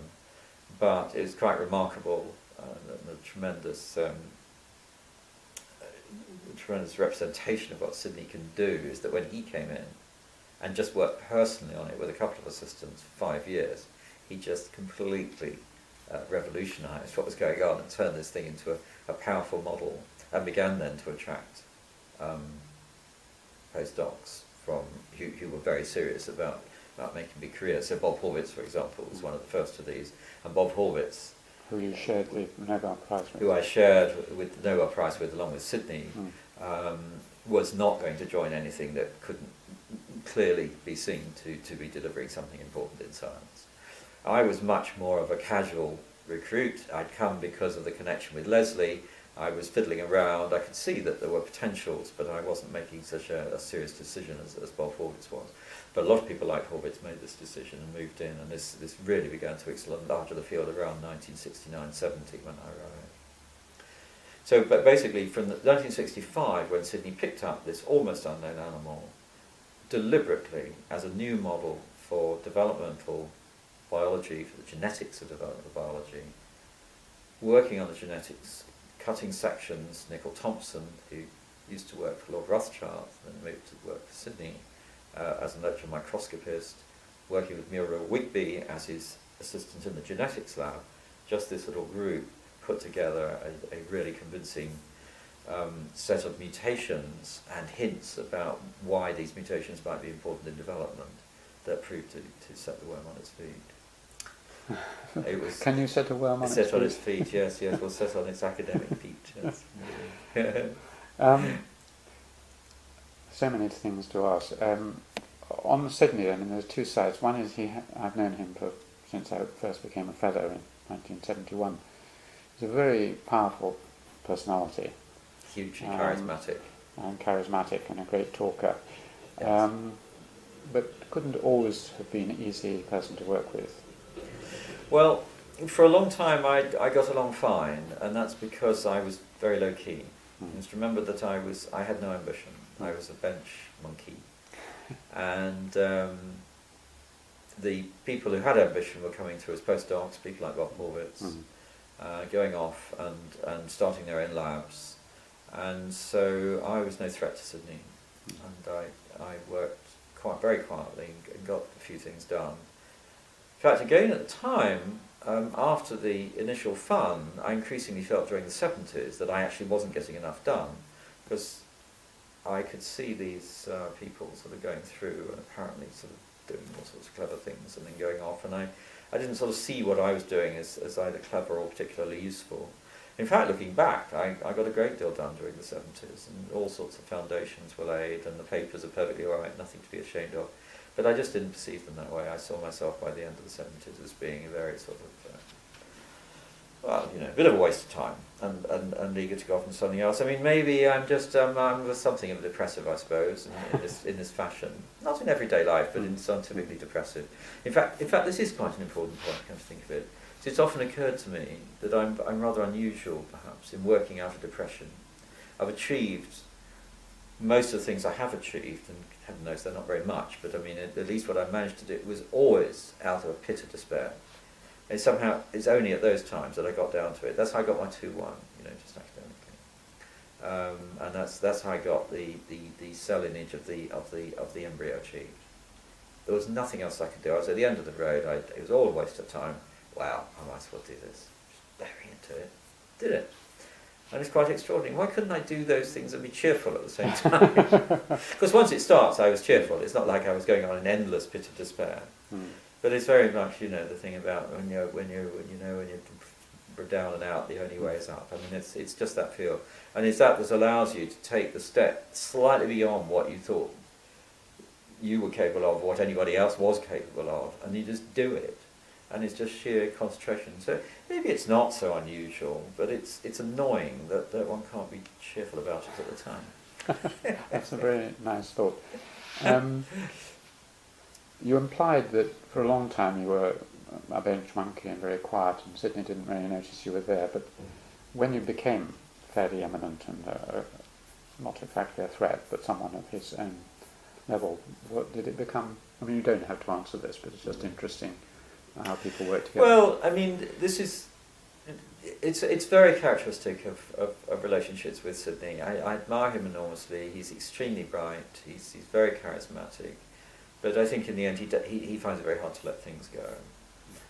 But it was quite remarkable, the tremendous representation of what Sydney can do is that when he came in and just worked personally on it with a couple of assistants for 5 years, he just completely revolutionised what was going on and turned this thing into a powerful model, and began then to attract postdocs who were very serious about making big careers. So Bob Horvitz, for example, was one of the first of these, and Bob Horvitz,
who you shared the Nobel Prize with,
who I shared with the Nobel Prize with along with Sydney, was not going to join anything that couldn't clearly be seen to be delivering something important in science. I was much more of a casual recruit. I'd come because of the connection with Leslie. I was fiddling around. I could see that there were potentials, but I wasn't making such a serious decision as Bob Horvitz was. But a lot of people like Horvitz made this decision and moved in, and this really began to enlarge the field around 1969-70 when I arrived. So, but basically from 1965, when Sydney picked up this almost unknown animal, deliberately as a new model for developmental biology, for the genetics of developmental biology, working on the genetics, cutting sections. Nicol Thompson, who used to work for Lord Rothschild and moved to work for Sydney as an electron microscopist, working with Muriel Whigby as his assistant in the genetics lab, just this little group put together a really convincing set of mutations and hints about why these mutations might be important in development that proved to set the worm on its feet. It was,
can you set a worm on its feet?
Set on its feet, yes, well, set on its academic feet, yes.
So many things to ask. On Sydney, I mean, there's two sides. One is I've known him since I first became a fellow in 1971. He's a very powerful personality.
Hugely charismatic.
And charismatic and a great talker.
Yes.
But couldn't always have been an easy person to work with.
Well, for a long time I got along fine, and that's because I was very low key. You must remember that I had no ambition. I was a bench monkey, and the people who had ambition were coming through as postdocs, people like Bob Horvitz, going off and starting their own labs, and so I was no threat to Sydney, and I worked very quietly and got a few things done. In fact, again at the time, after the initial fun, I increasingly felt during the 70s that I actually wasn't getting enough done, because I could see these people sort of going through and apparently sort of doing all sorts of clever things and then going off, and I didn't sort of see what I was doing as either clever or particularly useful. In fact, looking back, I got a great deal done during the 70s, and all sorts of foundations were laid, and the papers are perfectly all right, nothing to be ashamed of. But I just didn't perceive them that way. I saw myself by the end of the 70s as being a very sort of, a bit of a waste of time, and eager to go off into something else. I mean, maybe I'm just, I'm something of a depressive, I suppose, in this fashion. Not in everyday life, but in scientifically depressive. In fact, this is quite an important point, come to think of it. It's often occurred to me that I'm rather unusual, perhaps, in working out of depression. I've achieved most of the things I have achieved, and heaven knows they're not very much, but I mean, at least what I managed to do was always out of a pit of despair. And somehow, it's only at those times that I got down to it. That's how I got my 2-1, just academically. And that's how I got the cell lineage of the embryo achieved. There was nothing else I could do. I was at the end of the road. It was all a waste of time. Wow, I might as well do this. Just very into it. Did it. And it's quite extraordinary. Why couldn't I do those things and be cheerful at the same time? Because once it starts, I was cheerful. It's not like I was going on an endless pit of despair. But it's very much, the thing about when you're down and out, the only way is up. I mean, it's just that feel, and it's that allows you to take the step slightly beyond what you thought you were capable of, what anybody else was capable of, and you just do it. And it's just sheer concentration. So maybe it's not so unusual, but it's annoying that one can't be cheerful about it at the time.
That's a very nice thought. You implied that for a long time you were a bench monkey and very quiet, and Sydney didn't really notice you were there, but when you became fairly eminent and not exactly a threat, but someone of his own level, what did it become? I mean, you don't have to answer this, but it's just interesting how people work together.
Well, I mean, it's very characteristic of relationships with Sydney. I admire him enormously. He's extremely bright. He's very charismatic. But I think in the end he finds it very hard to let things go.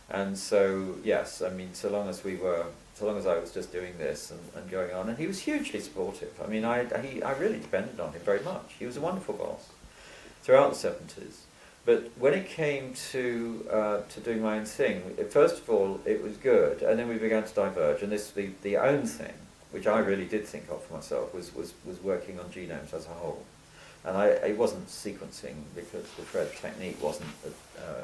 And so, yes, I mean, so long as I was just doing this and going on, and he was hugely supportive. I mean, I really depended on him very much. He was a wonderful boss throughout the 70s. But when it came to doing my own thing, first of all, it was good, and then we began to diverge. And the own thing, which I really did think of for myself, was working on genomes as a whole. And I wasn't sequencing because the Fred technique wasn't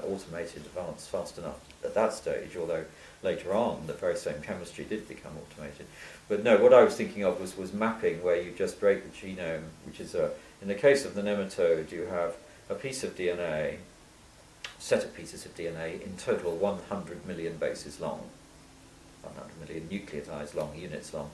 automated, advanced fast enough at that stage, although later on the very same chemistry did become automated. But no, what I was thinking of was mapping, where you just break the genome, which is in the case of the nematode, you have a piece of DNA, set of pieces of DNA, in total 100 million bases long, 100 million nucleotides long, units long.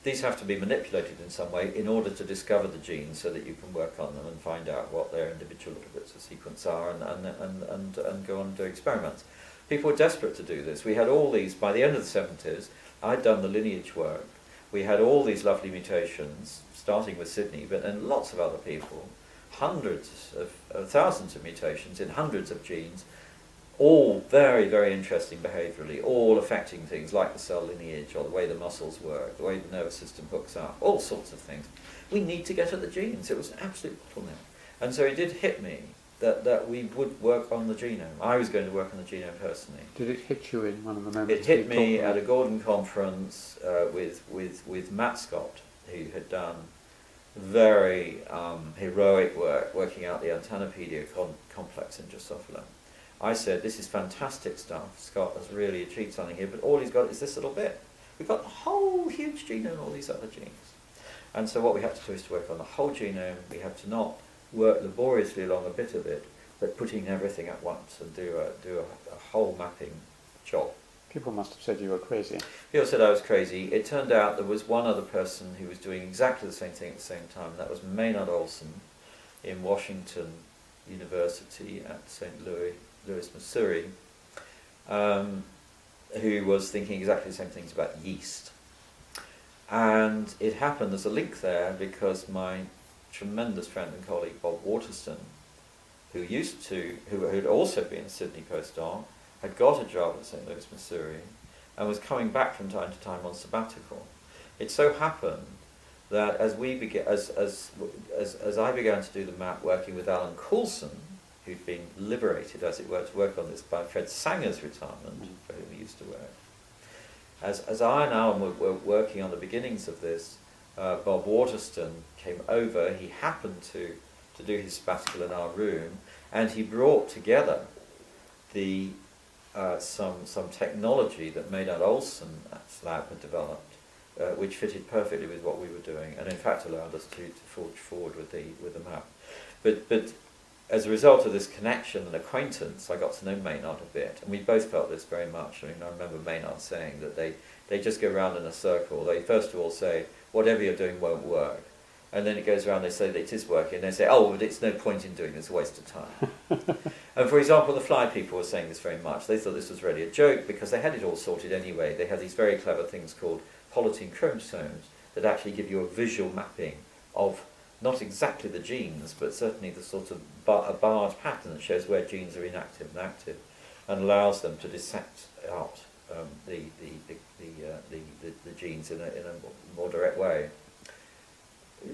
These have to be manipulated in some way in order to discover the genes so that you can work on them and find out what their individual little bits of sequence are and go on and do experiments. People were desperate to do this. We had all these, by the end of the 70s, I'd done the lineage work. We had all these lovely mutations, starting with Sydney, but then lots of other people, hundreds of thousands of mutations in hundreds of genes, all very, very interesting behaviourally, all affecting things like the cell lineage or the way the muscles work, the way the nervous system hooks up, all sorts of things. We need to get at the genes. It was an absolute bottleneck. And so it did hit me that we would work on the genome. I was going to work on the genome personally.
Did it hit you in one of the moments?
It hit me at a Gordon conference with Matt Scott, who had done very heroic work working out the Antanopedia complex in Drosophila. I said, this is fantastic stuff, Scott has really achieved something here, but all he's got is this little bit. We've got the whole huge genome and all these other genes. And so what we have to do is to work on the whole genome. We have to not work laboriously along a bit of it, but putting everything at once and do a whole mapping job.
People must have said you were crazy.
People said I was crazy. It turned out there was one other person who was doing exactly the same thing at the same time, and that was Maynard Olson in Washington University at St. Louis, Missouri, who was thinking exactly the same things about yeast. And it happened, there's a link there, because my tremendous friend and colleague Bob Waterston, who had also been a Sydney postdoc, had got a job at St. Louis, Missouri, and was coming back from time to time on sabbatical. It so happened that as I began to do the map working with Alan Coulson, who'd been liberated, as it were, to work on this by Fred Sanger's retirement, for whom he used to work. As I and Alan were working on the beginnings of this, Bob Waterston came over. He happened to do his sabbatical in our room, and he brought together the some technology that Maynard Olson's lab had developed, which fitted perfectly with what we were doing, and in fact allowed us to forge forward with the map. But as a result of this connection and acquaintance, I got to know Maynard a bit, and we both felt this very much. I mean, I remember Maynard saying that they just go around in a circle. They first of all say, whatever you're doing won't work. And then it goes around, they say that it is working, and they say, oh, but it's no point in doing this, it's a waste of time. And for example, the fly people were saying this very much. They thought this was really a joke because they had it all sorted anyway. They had these very clever things called polytene chromosomes that actually give you a visual mapping of not exactly the genes, but certainly the sort of a barred pattern that shows where genes are inactive and active, and allows them to dissect out the genes in a more direct way.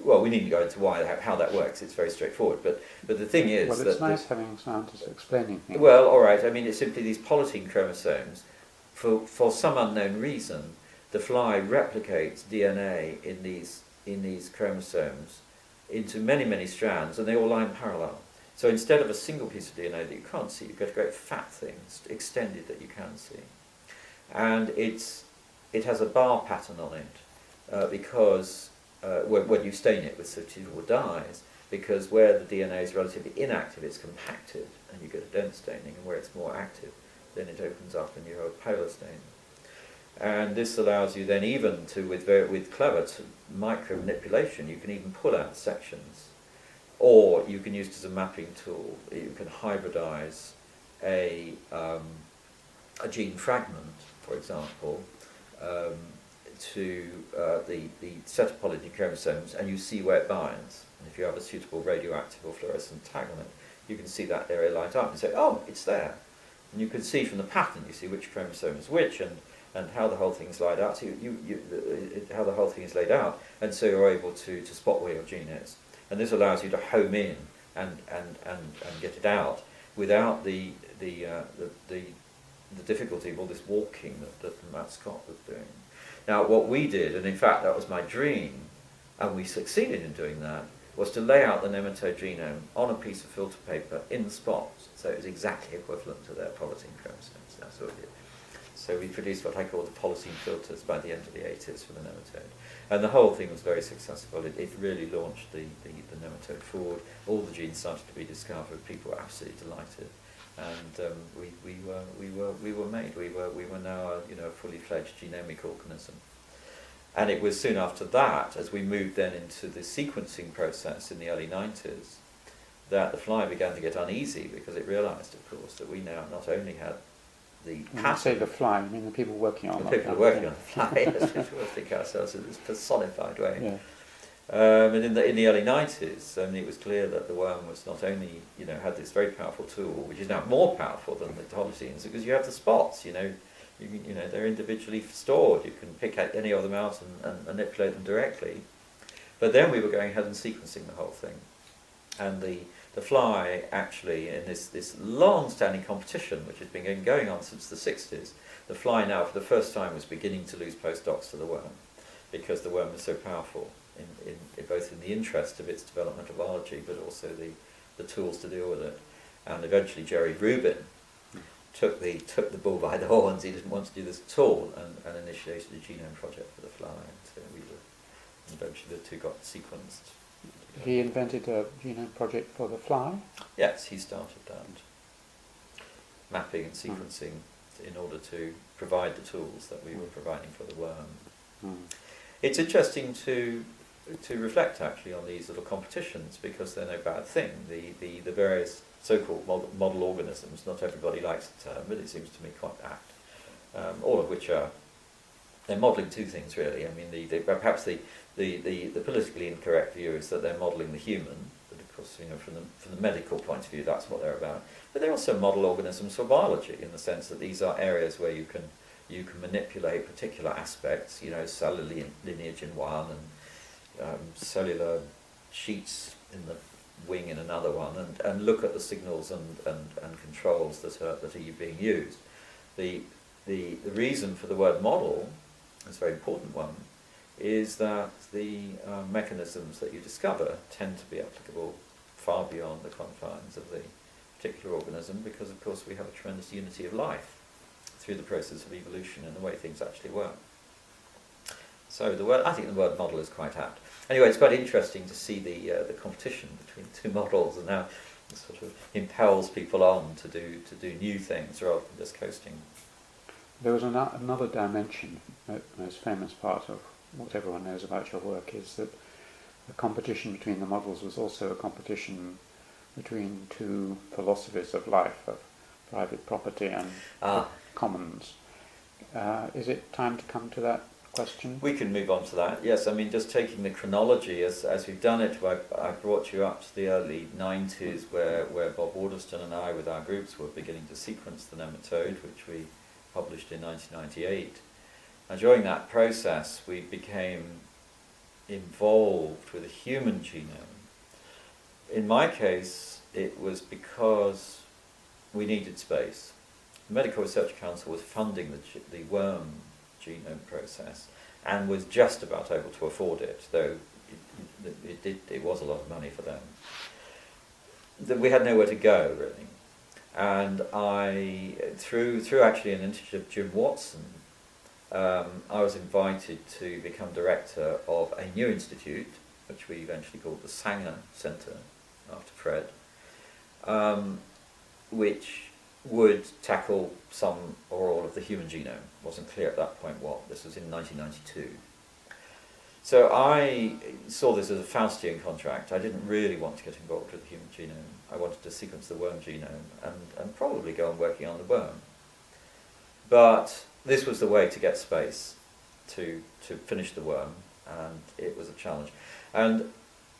Well, we needn't go into how that works. It's very straightforward. But the thing is,
well, it's nice having scientists explaining things.
Well, all right. I mean, it's simply these polytene chromosomes. For some unknown reason, the fly replicates DNA in these chromosomes into many strands, and they all line parallel. So instead of a single piece of DNA that you can't see, you've got a great fat thing extended that you can see, and it has a bar pattern on it because. When you stain it with suitable dyes, because where the DNA is relatively inactive, it's compacted and you get a dense staining, and where it's more active, then it opens up and you have a polar staining. And this allows you then even to, with clever micro manipulation, you can even pull out sections, or you can use it as a mapping tool. You can hybridize a gene fragment, for example, to the set of polytene chromosomes, and you see where it binds. And if you have a suitable radioactive or fluorescent tag on it, you can see that area light up and say, oh, it's there. And you can see from the pattern, you see which chromosome is which, and how the whole thing's laid out. So how the whole thing is laid out, and so you're able to spot where your gene is. And this allows you to home in and get it out without the difficulty of all this walking that Matt Scott was doing. Now, what we did, and in fact that was my dream, and we succeeded in doing that, was to lay out the nematode genome on a piece of filter paper in spots, so it was exactly equivalent to their polytene chromosomes. That's what we did. So we produced what I call the polytene filters by the end of the 80s for the nematode. And the whole thing was very successful. It really launched the nematode forward. All the genes started to be discovered. People were absolutely delighted. And we were made. We were now a fully fledged genomic organism. And it was soon after that, as we moved then into the sequencing process in the early 90s, that the fly began to get uneasy, because it realised, of course, that we now not only had the
When you say the fly, you mean the people working on
the
the
people
fly.
working on the fly, yes, we think ourselves in this personified way.
Yeah.
And in the early 90s, it was clear that the worm was not only, had this very powerful tool, which is now more powerful than the polytenes, because you have the spots, they're individually stored. You can pick any of them out and manipulate them directly. But then we were going ahead and sequencing the whole thing. And the fly actually, in this long-standing competition, which has been going on since the 60s, the fly now for the first time was beginning to lose postdocs to the worm, because the worm was so powerful. both in the interest of its developmental biology, but also the tools to deal with it. And eventually Jerry Rubin took the bull by the horns. He didn't want to do this at all, and initiated a genome project for the fly. And so eventually the two got sequenced.
He invented a genome project for the fly?
Yes, he started that. Mapping and sequencing in order to provide the tools that we were providing for the worm. It's interesting to reflect actually on these little competitions, because they're no bad thing. The various so-called model organisms, not everybody likes the term, but it seems to me quite apt, all of which they're modelling two things really. I mean, perhaps the politically incorrect view is that they're modelling the human, but of course, you know, from the medical point of view, that's what they're about. But they're also model organisms for biology, in the sense that these are areas where you can manipulate particular aspects, you know, cellular lineage in one, and cellular sheets in the wing in another one, and look at the signals and controls that are being used. The reason for the word model, it's a very important one, is that the mechanisms that you discover tend to be applicable far beyond the confines of the particular organism, because of course we have a tremendous unity of life through the process of evolution and the way things actually work. So I think the word model is quite apt. Anyway, it's quite interesting to see the competition between two models, and how it sort of impels people on to do new things rather than just coasting.
There was another dimension, the most famous part of what everyone knows about your work is that the competition between the models was also a competition between two philosophies of life, of private property and commons. Is it time to come to that question?
We can move on to that. Yes, I mean, just taking the chronology as we've done it, I brought you up to the early 90s where Bob Waterston and I with our groups were beginning to sequence the nematode, which we published in 1998. And during that process we became involved with the human genome. In my case, it was because we needed space. The Medical Research Council was funding the worm genome process and was just about able to afford it, though it was a lot of money for them. We had nowhere to go, really. And I, through actually an internship of Jim Watson, I was invited to become director of a new institute, which we eventually called the Sanger Centre, after Fred, which would tackle some or all of the human genome. Wasn't clear at that point what. This was in 1992. So I saw this as a Faustian contract. I didn't really want to get involved with the human genome. I wanted to sequence the worm genome and probably go on working on the worm. But this was the way to get space to finish the worm, and it was a challenge. And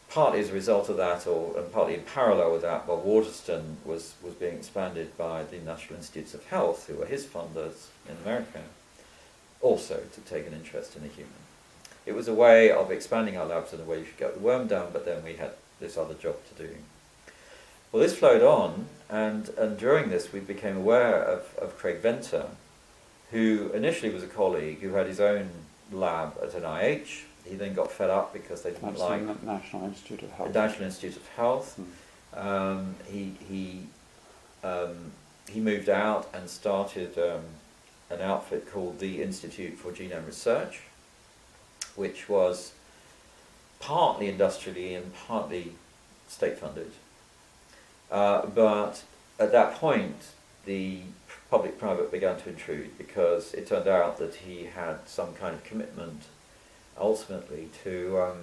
partly as a result of that, and partly in parallel with that, Bob Waterston was being expanded by the National Institutes of Health, who were his funders in America, also to take an interest in the human. It was a way of expanding our labs in a way you could get the worm down, but then we had this other job to do. Well, this flowed on, and during this we became aware of Craig Venter, who initially was a colleague who had his own lab at NIH. He then got fed up because they didn't like
the National Institute of Health.
The National Institute of Health. He moved out and started an outfit called the Institute for Genome Research, which was partly industrially and partly state-funded. But at that point, the public-private began to intrude, because it turned out that he had some kind of commitment ultimately to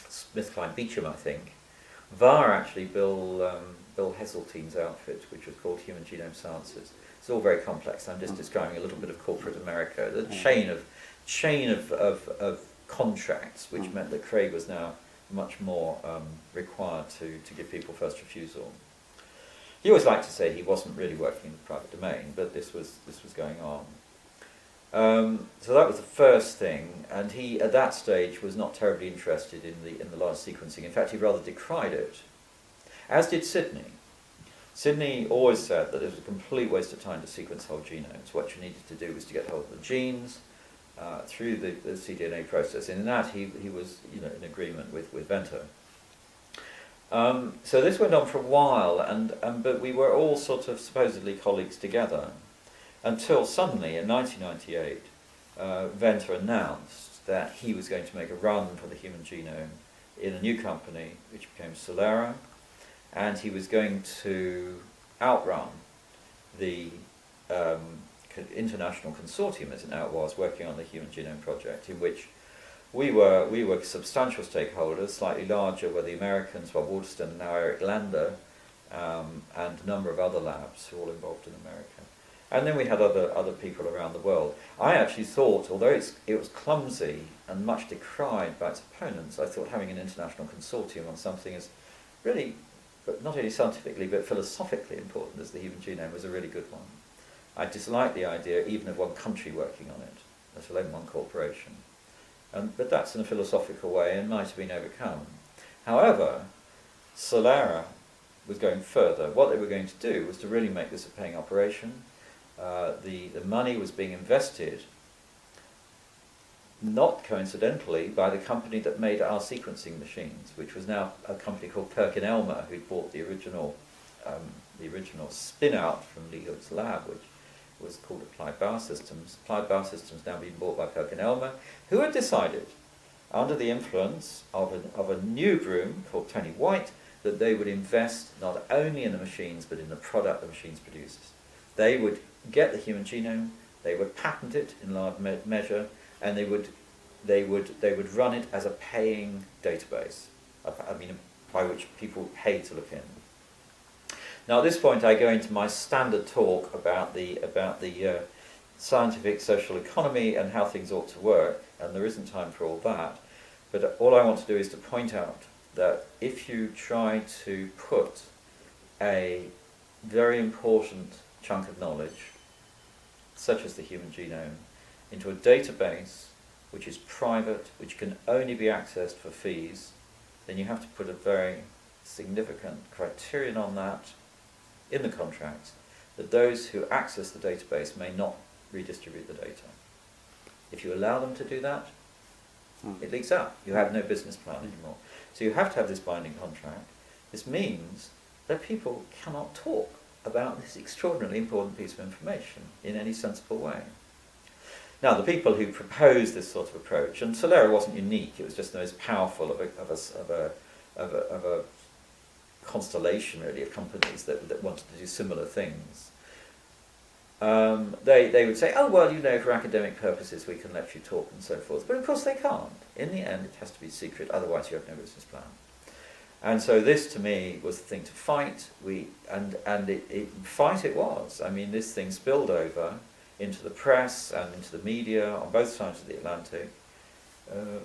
SmithKline Beecham, I think, via actually Bill Heseltine's outfit, which was called Human Genome Sciences. It's all very complex. I'm just describing a little bit of corporate America, the chain of contracts, which meant that Craig was now much more required to give people first refusal. He always liked to say he wasn't really working in the private domain, but this was going on. So that was the first thing, and he at that stage was not terribly interested in the large sequencing. In fact, he rather decried it, as did Sidney. Sidney always said that it was a complete waste of time to sequence whole genomes. What you needed to do was to get hold of the genes, through the cDNA process. And in that, he was in agreement with Venter. So this went on for a while, but we were all sort of supposedly colleagues together, until suddenly in 1998, Venter announced that he was going to make a run for the human genome in a new company, which became Celera, and he was going to outrun the international consortium, as it now was, working on the Human Genome Project, in which we were substantial stakeholders. Slightly larger were the Americans, Bob Waterston, now Eric Lander, and a number of other labs who were all involved in America. And then we had other people around the world. I actually thought, although it was clumsy and much decried by its opponents, I thought having an international consortium on something as really, but not only scientifically but philosophically important as the human genome was a really good one. I disliked the idea even of one country working on it, let alone one corporation. But that's in a philosophical way and might have been overcome. However, Celera was going further. What they were going to do was to really make this a paying operation. The money was being invested, not coincidentally, by the company that made our sequencing machines, which was now a company called Perkin-Elmer, who'd bought the original spin-out from Lee Hood's lab, which was called Applied Biosystems. Applied Biosystems now being bought by Perkin-Elmer, who had decided, under the influence of a new groom called Tony White, that they would invest not only in the machines but in the product the machines produces. They would get the human genome, they would patent it in large measure, and they would run it as a paying database. By which people pay to look in. Now at this point I go into my standard talk about the scientific social economy and how things ought to work, and there isn't time for all that, but all I want to do is to point out that if you try to put a very important chunk of knowledge, such as the human genome, into a database which is private, which can only be accessed for fees, then you have to put a very significant criterion on that in the contract, that those who access the database may not redistribute the data. If you allow them to do that, it leaks out. You have no business plan anymore. So you have to have this binding contract. This means that people cannot talk about this extraordinarily important piece of information in any sensible way. Now, the people who proposed this sort of approach, and Celera wasn't unique, it was just the most powerful of a constellation, really, of companies that wanted to do similar things. They would say, oh, well, for academic purposes we can let you talk and so forth. But of course they can't. In the end, it has to be secret, otherwise you have no business plan. And so this, to me, was the thing to fight. Fight it was. I mean, this thing spilled over into the press and into the media on both sides of the Atlantic.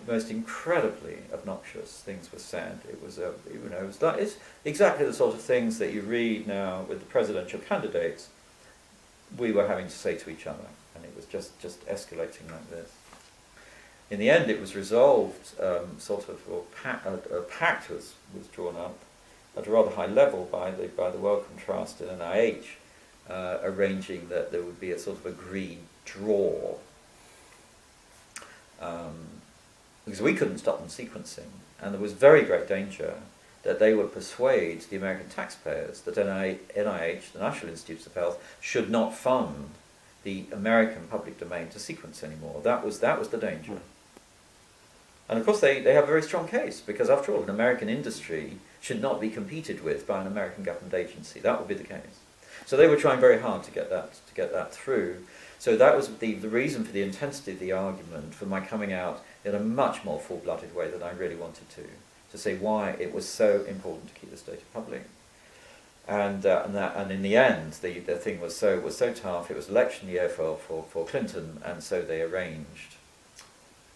Most incredibly obnoxious things were said. It's exactly the sort of things that you read now with the presidential candidates. We were having to say to each other, and it was just escalating like this. In the end, it was resolved. A pact was drawn up at a rather high level by the Wellcome Trust and NIH, arranging that there would be a sort of agreed draw. Because we couldn't stop them sequencing, and there was very great danger that they would persuade the American taxpayers that NIH, the National Institutes of Health, should not fund the American public domain to sequence anymore. That was the danger. And of course they have a very strong case, because after all, an American industry should not be competed with by an American government agency. That would be the case. So they were trying very hard to get that through. So that was the reason for the intensity of the argument, for my coming out in a much more full-blooded way than I really wanted to say why it was so important to keep this data public. And in the end, the thing was so tough. It was election year for Clinton, and so they arranged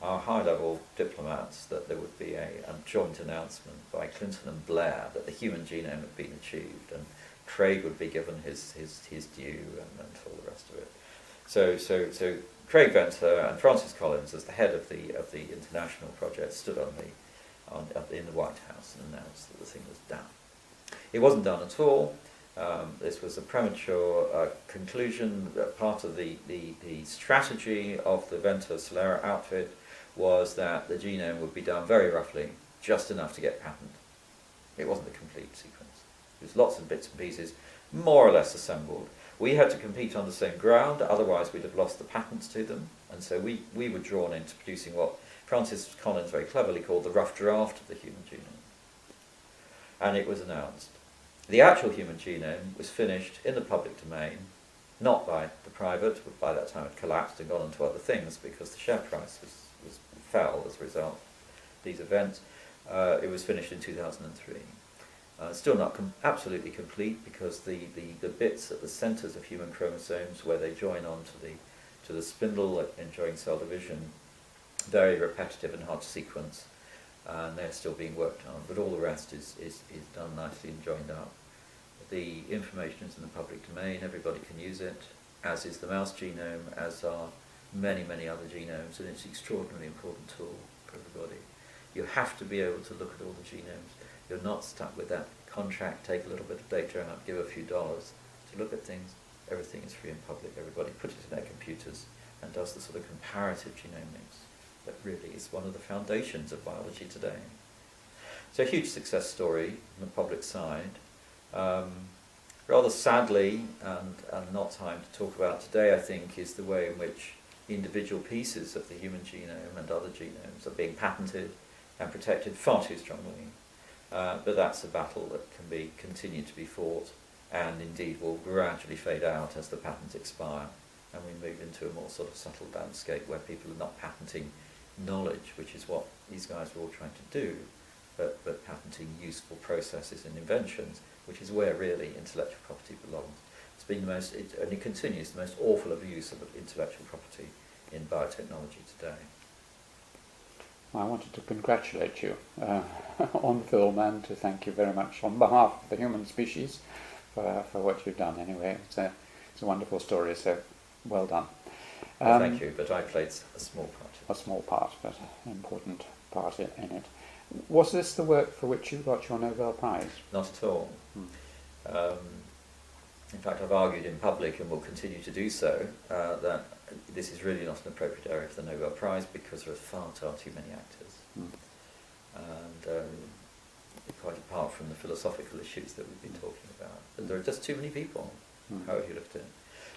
our high-level diplomats that there would be a joint announcement by Clinton and Blair that the human genome had been achieved, and Craig would be given his due, and all the rest of it. So Craig Venter and Francis Collins, as the head of the international project, stood in the White House and announced that the thing was done. It wasn't done at all. This was a premature conclusion. Part of the strategy of the Venta Solera outfit was that the genome would be done very roughly, just enough to get patent. It wasn't a complete sequence. It was lots of bits and pieces, more or less assembled. We had to compete on the same ground, otherwise we'd have lost the patents to them. And so we were drawn into producing what Francis Collins very cleverly called the rough draft of the human genome. And it was announced. The actual human genome was finished in the public domain, not by the private, but by that time it collapsed and gone on to other things because the share price fell as a result of these events. It was finished in 2003. Still not absolutely complete because the bits at the centres of human chromosomes where they join on to the spindle enjoying cell division, very repetitive and hard to sequence, and they're still being worked on, but all the rest is done nicely and joined up. The information is in the public domain, everybody can use it, as is the mouse genome, as are many, many other genomes, and it's an extraordinarily important tool for everybody. You have to be able to look at all the genomes. You're not stuck with that contract, take a little bit of data out, give a few dollars to look at things. Everything is free and public. Everybody puts it in their computers and does the sort of comparative genomics that really is one of the foundations of biology today. So a huge success story on the public side. Rather sadly, and not time to talk about today, I think, is the way in which individual pieces of the human genome and other genomes are being patented and protected far too strongly. But that's a battle that can be continued to be fought, and indeed will gradually fade out as the patents expire, and we move into a more sort of settled landscape where people are not patenting knowledge, which is what these guys are all trying to do, but patenting useful processes and inventions, which is where really intellectual property belongs. It's been the most, and it continues, the most awful abuse of intellectual property in biotechnology today.
I wanted to congratulate you on film and to thank you very much on behalf of the human species for what you've done. Anyway, it's a wonderful story, so well done.
Well, thank you, but I played a small part.
A small part, but an important part in it. Was this the work for which you got your Nobel Prize?
Not at all. In fact, I've argued in public, and will continue to do so, that this is really not an appropriate area for the Nobel Prize because there are far too many actors. And quite apart from the philosophical issues that we've been talking about, but there are just too many people, however you look at it.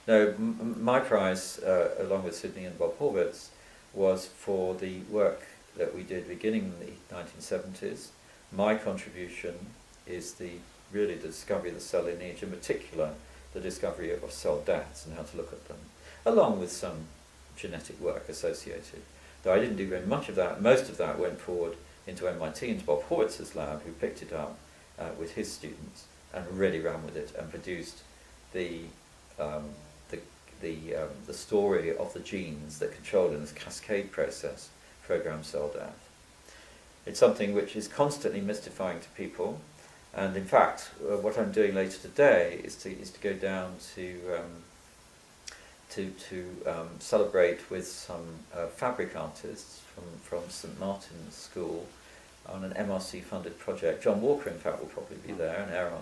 No, my prize, along with Sydney and Bob Horvitz, was for the work that we did beginning in the 1970s. My contribution is really the discovery of the cell lineage, in particular the discovery of cell deaths and how to look at them, along with some genetic work associated. Though I didn't do very much of that, most of that went forward into MIT, into Bob Horvitz's lab, who picked it up with his students and really ran with it and produced the story of the genes that control in this cascade process programmed cell death. It's something which is constantly mystifying to people, and in fact, what I'm doing later today is to go down to celebrate with some fabric artists from St Martin's School on an MRC-funded project. John Walker, in fact, will probably be there, and Aaron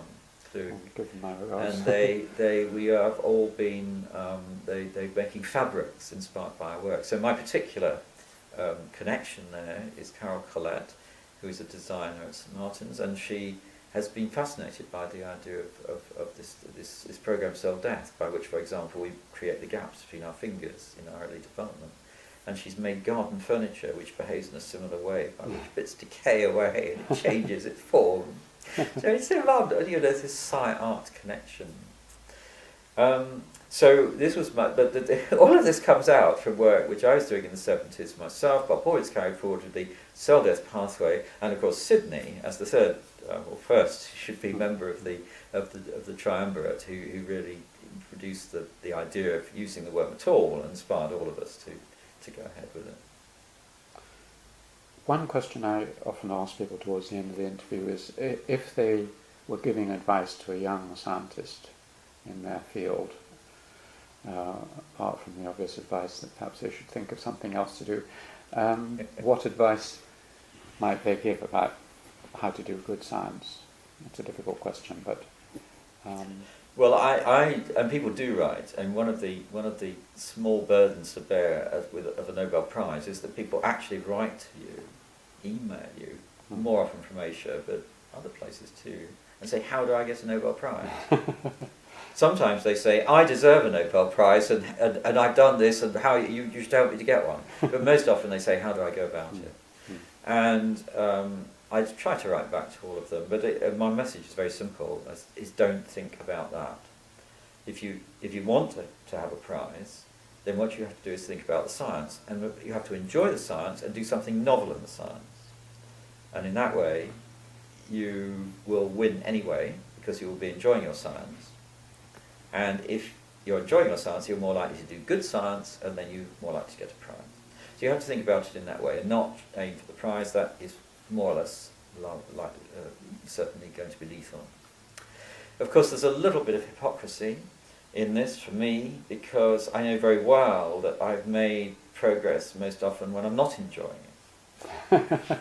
too. And we have all been they're making fabrics inspired by our work. So my particular connection there is Carol Collette, who is a designer at St Martin's, and she has been fascinated by the idea of this programmed cell death, by which, for example, we create the gaps between our fingers in our early development. And she's made garden furniture which behaves in a similar way, by which bits decay away and it changes its form. So it's involved, there's this sci-art connection. So this was all of this comes out from work which I was doing in the 70s myself, but Horvitz carried forward with the cell death pathway, and of course Sydney, as the third, or first, should be member of the triumvirate, who really introduced the idea of using the worm at all and inspired all of us to go ahead with it.
One question I often ask people towards the end of the interview is if they were giving advice to a young scientist in their field, apart from the obvious advice that perhaps they should think of something else to do, what advice might they give about how to do good science? It's a difficult question, but
Well, and people do write, and one of the small burdens to bear of a Nobel Prize is that people actually write to you, email you, more often from Asia, but other places too, and say, how do I get a Nobel Prize? Sometimes they say, I deserve a Nobel Prize, and I've done this, and how you should help me to get one. But most often they say, how do I go about it? And I try to write back to all of them, but my message is very simple, is don't think about that. If you want to have a prize, then what you have to do is think about the science, and you have to enjoy the science and do something novel in the science. And in that way, you will win anyway, because you will be enjoying your science. And if you're enjoying your science, you're more likely to do good science, and then you're more likely to get a prize. So you have to think about it in that way, and not aim for the prize. That is more or less certainly going to be lethal. Of course, there's a little bit of hypocrisy in this for me, because I know very well that I've made progress most often when I'm not enjoying it.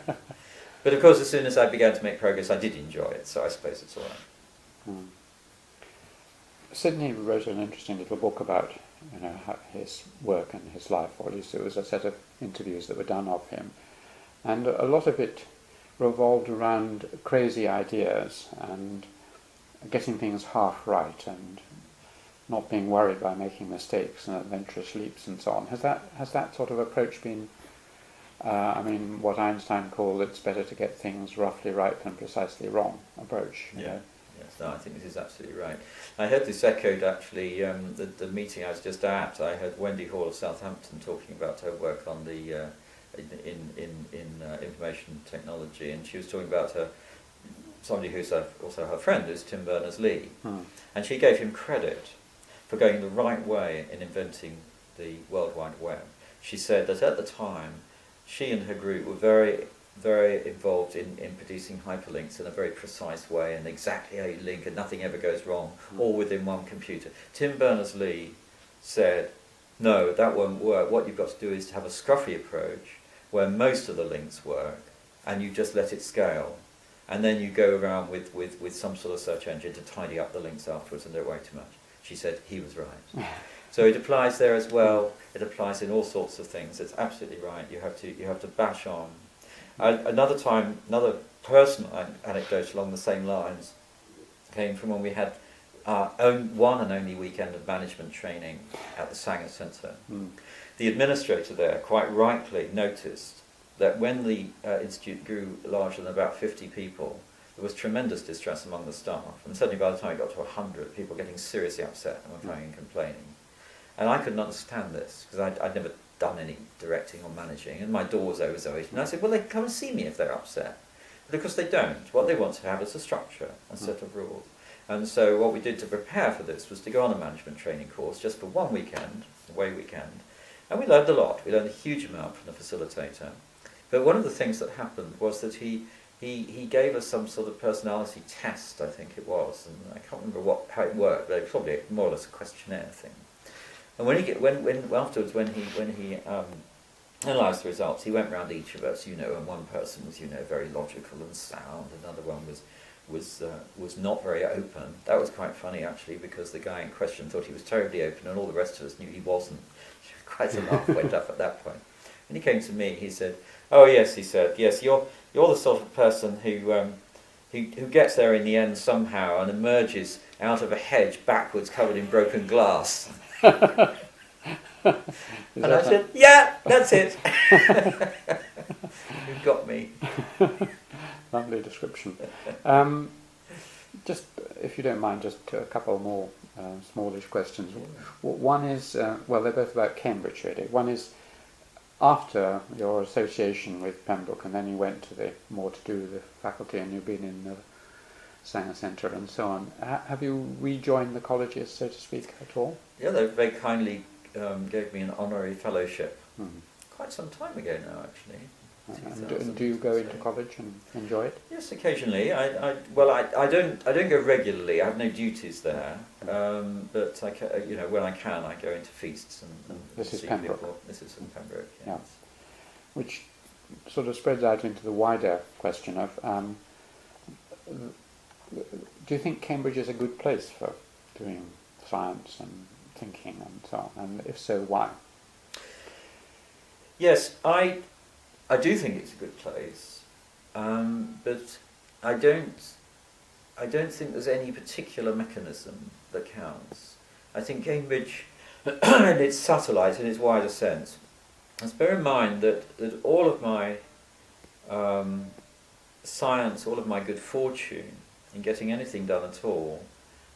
But of course, as soon as I began to make progress, I did enjoy it, so I suppose it's all right.
Sidney wrote an interesting little book about his work and his life, or at least it was a set of interviews that were done of him, and a lot of it revolved around crazy ideas and getting things half right and not being worried by making mistakes and adventurous leaps and so on. Has that sort of approach been, what Einstein called it's better to get things roughly right than precisely wrong approach?
Yeah. Yes, no, I think this is absolutely right. I heard this echoed actually, the meeting I was just at. I heard Wendy Hall of Southampton talking about her work on the in information technology, and she was talking about somebody who's also her friend, is Tim Berners-Lee, and she gave him credit for going the right way in inventing the World Wide Web. She said that at the time, she and her group were very, very involved in producing hyperlinks in a very precise way, and exactly how you link and nothing ever goes wrong, all within one computer. Tim Berners-Lee said, no, that won't work. What you've got to do is to have a scruffy approach where most of the links work, and you just let it scale. And then you go around with some sort of search engine to tidy up the links afterwards and don't worry too much. She said he was right. So it applies there as well. It applies in all sorts of things. It's absolutely right. You have to bash on. Another personal anecdote along the same lines came from when we had our one and only weekend of management training at the Sanger Centre. The administrator there quite rightly noticed that when the institute grew larger than about 50 people, there was tremendous distress among the staff, and certainly by the time it got to 100, people getting seriously upset and crying and complaining. And I couldn't understand this, because I'd never done any directing or managing, and my door was always open. And I said, well, they can come and see me if they're upset. But of course they don't. What they want to have is a structure, a set of rules. And so what we did to prepare for this was to go on a management training course just for one weekend, away weekend, and we learned a lot. We learned a huge amount from the facilitator. But one of the things that happened was that he gave us some sort of personality test, I think it was, and I can't remember how it worked, but it was probably more or less a questionnaire thing. And afterwards, when he analysed the results, he went round each of us, and one person was, very logical and sound, another one was not very open. That was quite funny actually, because the guy in question thought he was terribly open, and all the rest of us knew he wasn't. Quite a laugh went up at that point. When he came to me, he said, "Oh yes," he said, "yes, you're the sort of person who gets there in the end somehow and emerges out of a hedge backwards, covered in broken glass." And I said, "Yeah, that's it." You got me.
Lovely description. Just, if you don't mind, just a couple more smallish questions. One is, well, they're both about Cambridge, really. One is, after your association with Pembroke, and then you went to more to do with the faculty, and you've been in the Sanger Centre and so on, have you rejoined the colleges, so to speak, at all?
Yeah, they very kindly gave me an honorary fellowship quite some time ago now, actually.
And do you go into college and enjoy it?
Yes, occasionally. I don't go regularly. I have no duties there, but when I can, I go into feasts and
this is
see
Pembroke.
people. This is in Pembroke. Yes.
Yeah, which sort of spreads out into the wider question of Do you think Cambridge is a good place for doing science and thinking and so on? And if so, why?
Yes, I do think it's a good place, but I don't think there's any particular mechanism that counts. I think Cambridge and its satellite in its wider sense. Let's bear in mind that all of my science, all of my good fortune in getting anything done at all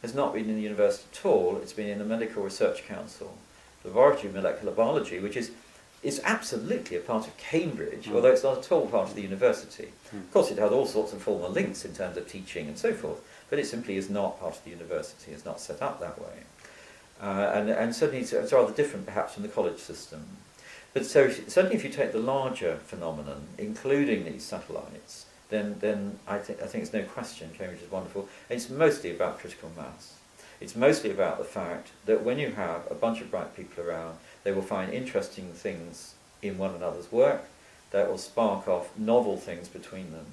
has not been in the university at all. It's been in the Medical Research Council, Laboratory of Molecular Biology, which is absolutely a part of Cambridge, although it's not at all part of the university. Of course, it has all sorts of formal links in terms of teaching and so forth, but it simply is not part of the university. It's not set up that way. And certainly it's rather different perhaps from the college system. But so certainly if you take the larger phenomenon, including these satellites, then I think it's no question Cambridge is wonderful. It's mostly about critical mass. It's mostly about the fact that when you have a bunch of bright people around, they will find interesting things in one another's work that will spark off novel things between them.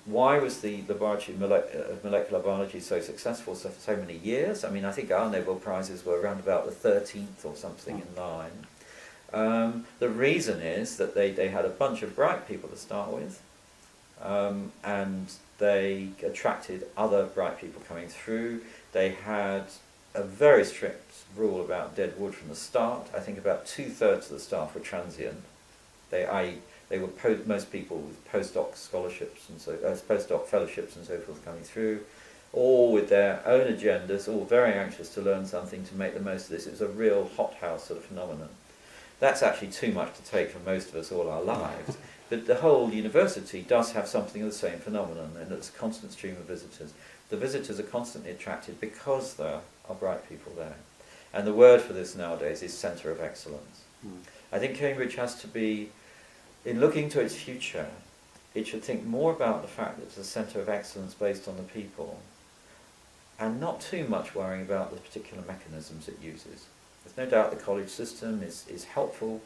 Why was the Laboratory of Molecular Biology so successful for so many years? I mean, I think our Nobel Prizes were around about the 13th or something in line. The reason is that they had a bunch of bright people to start with, and they attracted other bright people coming through. They had a very strict rule about dead wood from the start. I think about 2/3 of the staff were transient. They were most people with postdoc scholarships and postdoc fellowships and so forth coming through, all with their own agendas, all very anxious to learn something to make the most of this. It was a real hothouse sort of phenomenon. That's actually too much to take for most of us all our lives. But the whole university does have something of the same phenomenon, and it's a constant stream of visitors. The visitors are constantly attracted because there are bright people there. And the word for this nowadays is centre of excellence. I think Cambridge has to be, in looking to its future, it should think more about the fact that it's a centre of excellence based on the people, and not too much worrying about the particular mechanisms it uses. There's no doubt the college system is helpful.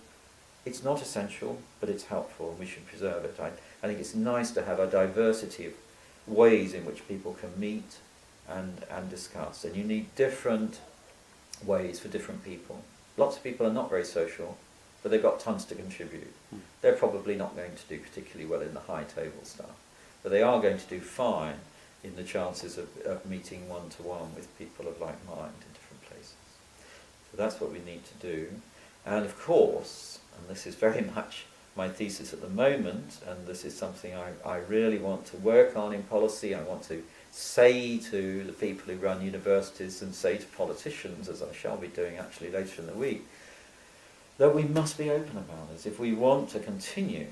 It's not essential, but it's helpful, and we should preserve it. I think it's nice to have a diversity of ways in which people can meet and discuss, and you need different ways for different people. Lots of people are not very social, but they've got tons to contribute. They're probably not going to do particularly well in the high table stuff, but they are going to do fine in the chances of meeting one-to-one with people of like mind in different places. So that's what we need to do. And of course, and this is very much my thesis at the moment, and this is something I really want to work on in policy. I want to say to the people who run universities and say to politicians, as I shall be doing actually later in the week, that we must be open about this. If we want to continue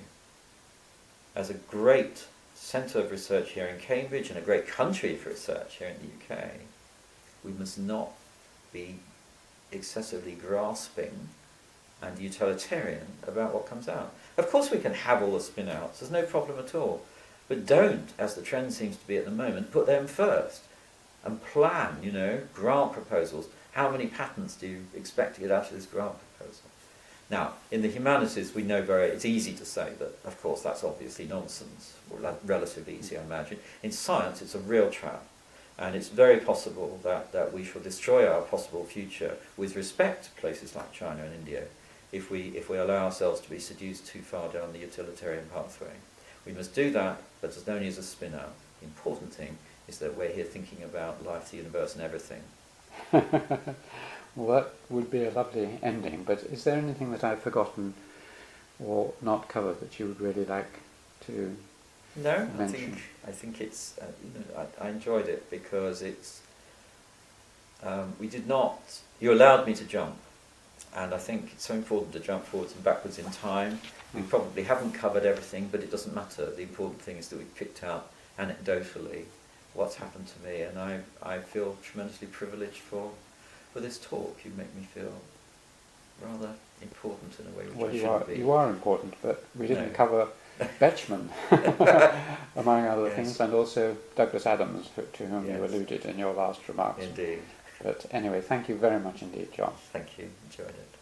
as a great centre of research here in Cambridge and a great country for research here in the UK, we must not be excessively grasping and utilitarian about what comes out. Of course we can have all the spin-outs, there's no problem at all, but don't, as the trend seems to be at the moment, put them first and plan, grant proposals. How many patents do you expect to get out of this grant proposal? Now, in the humanities we know it's easy to say that, of course, that's obviously nonsense, or relatively easy I imagine. In science it's a real trap, and it's very possible that we shall destroy our possible future with respect to places like China and India if we allow ourselves to be seduced too far down the utilitarian pathway. We must do that, but as only as a spin-out. The important thing is that we're here thinking about life, the universe and everything.
Well, that would be a lovely ending, but is there anything that I've forgotten or not covered that you would really like to mention?
I think it's, I enjoyed it because it's, you allowed me to jump, and I think it's so important to jump forwards and backwards in time. We probably haven't covered everything, but it doesn't matter. The important thing is that we've picked out anecdotally what's happened to me, and I feel tremendously privileged for this talk. You make me feel rather important in a way which I shouldn't be.
You are important, but we didn't cover Betchman, among other things, and also Douglas Adams, to whom you alluded in your last remarks.
Indeed.
But anyway, thank you very much indeed, John.
Thank you. Enjoyed it.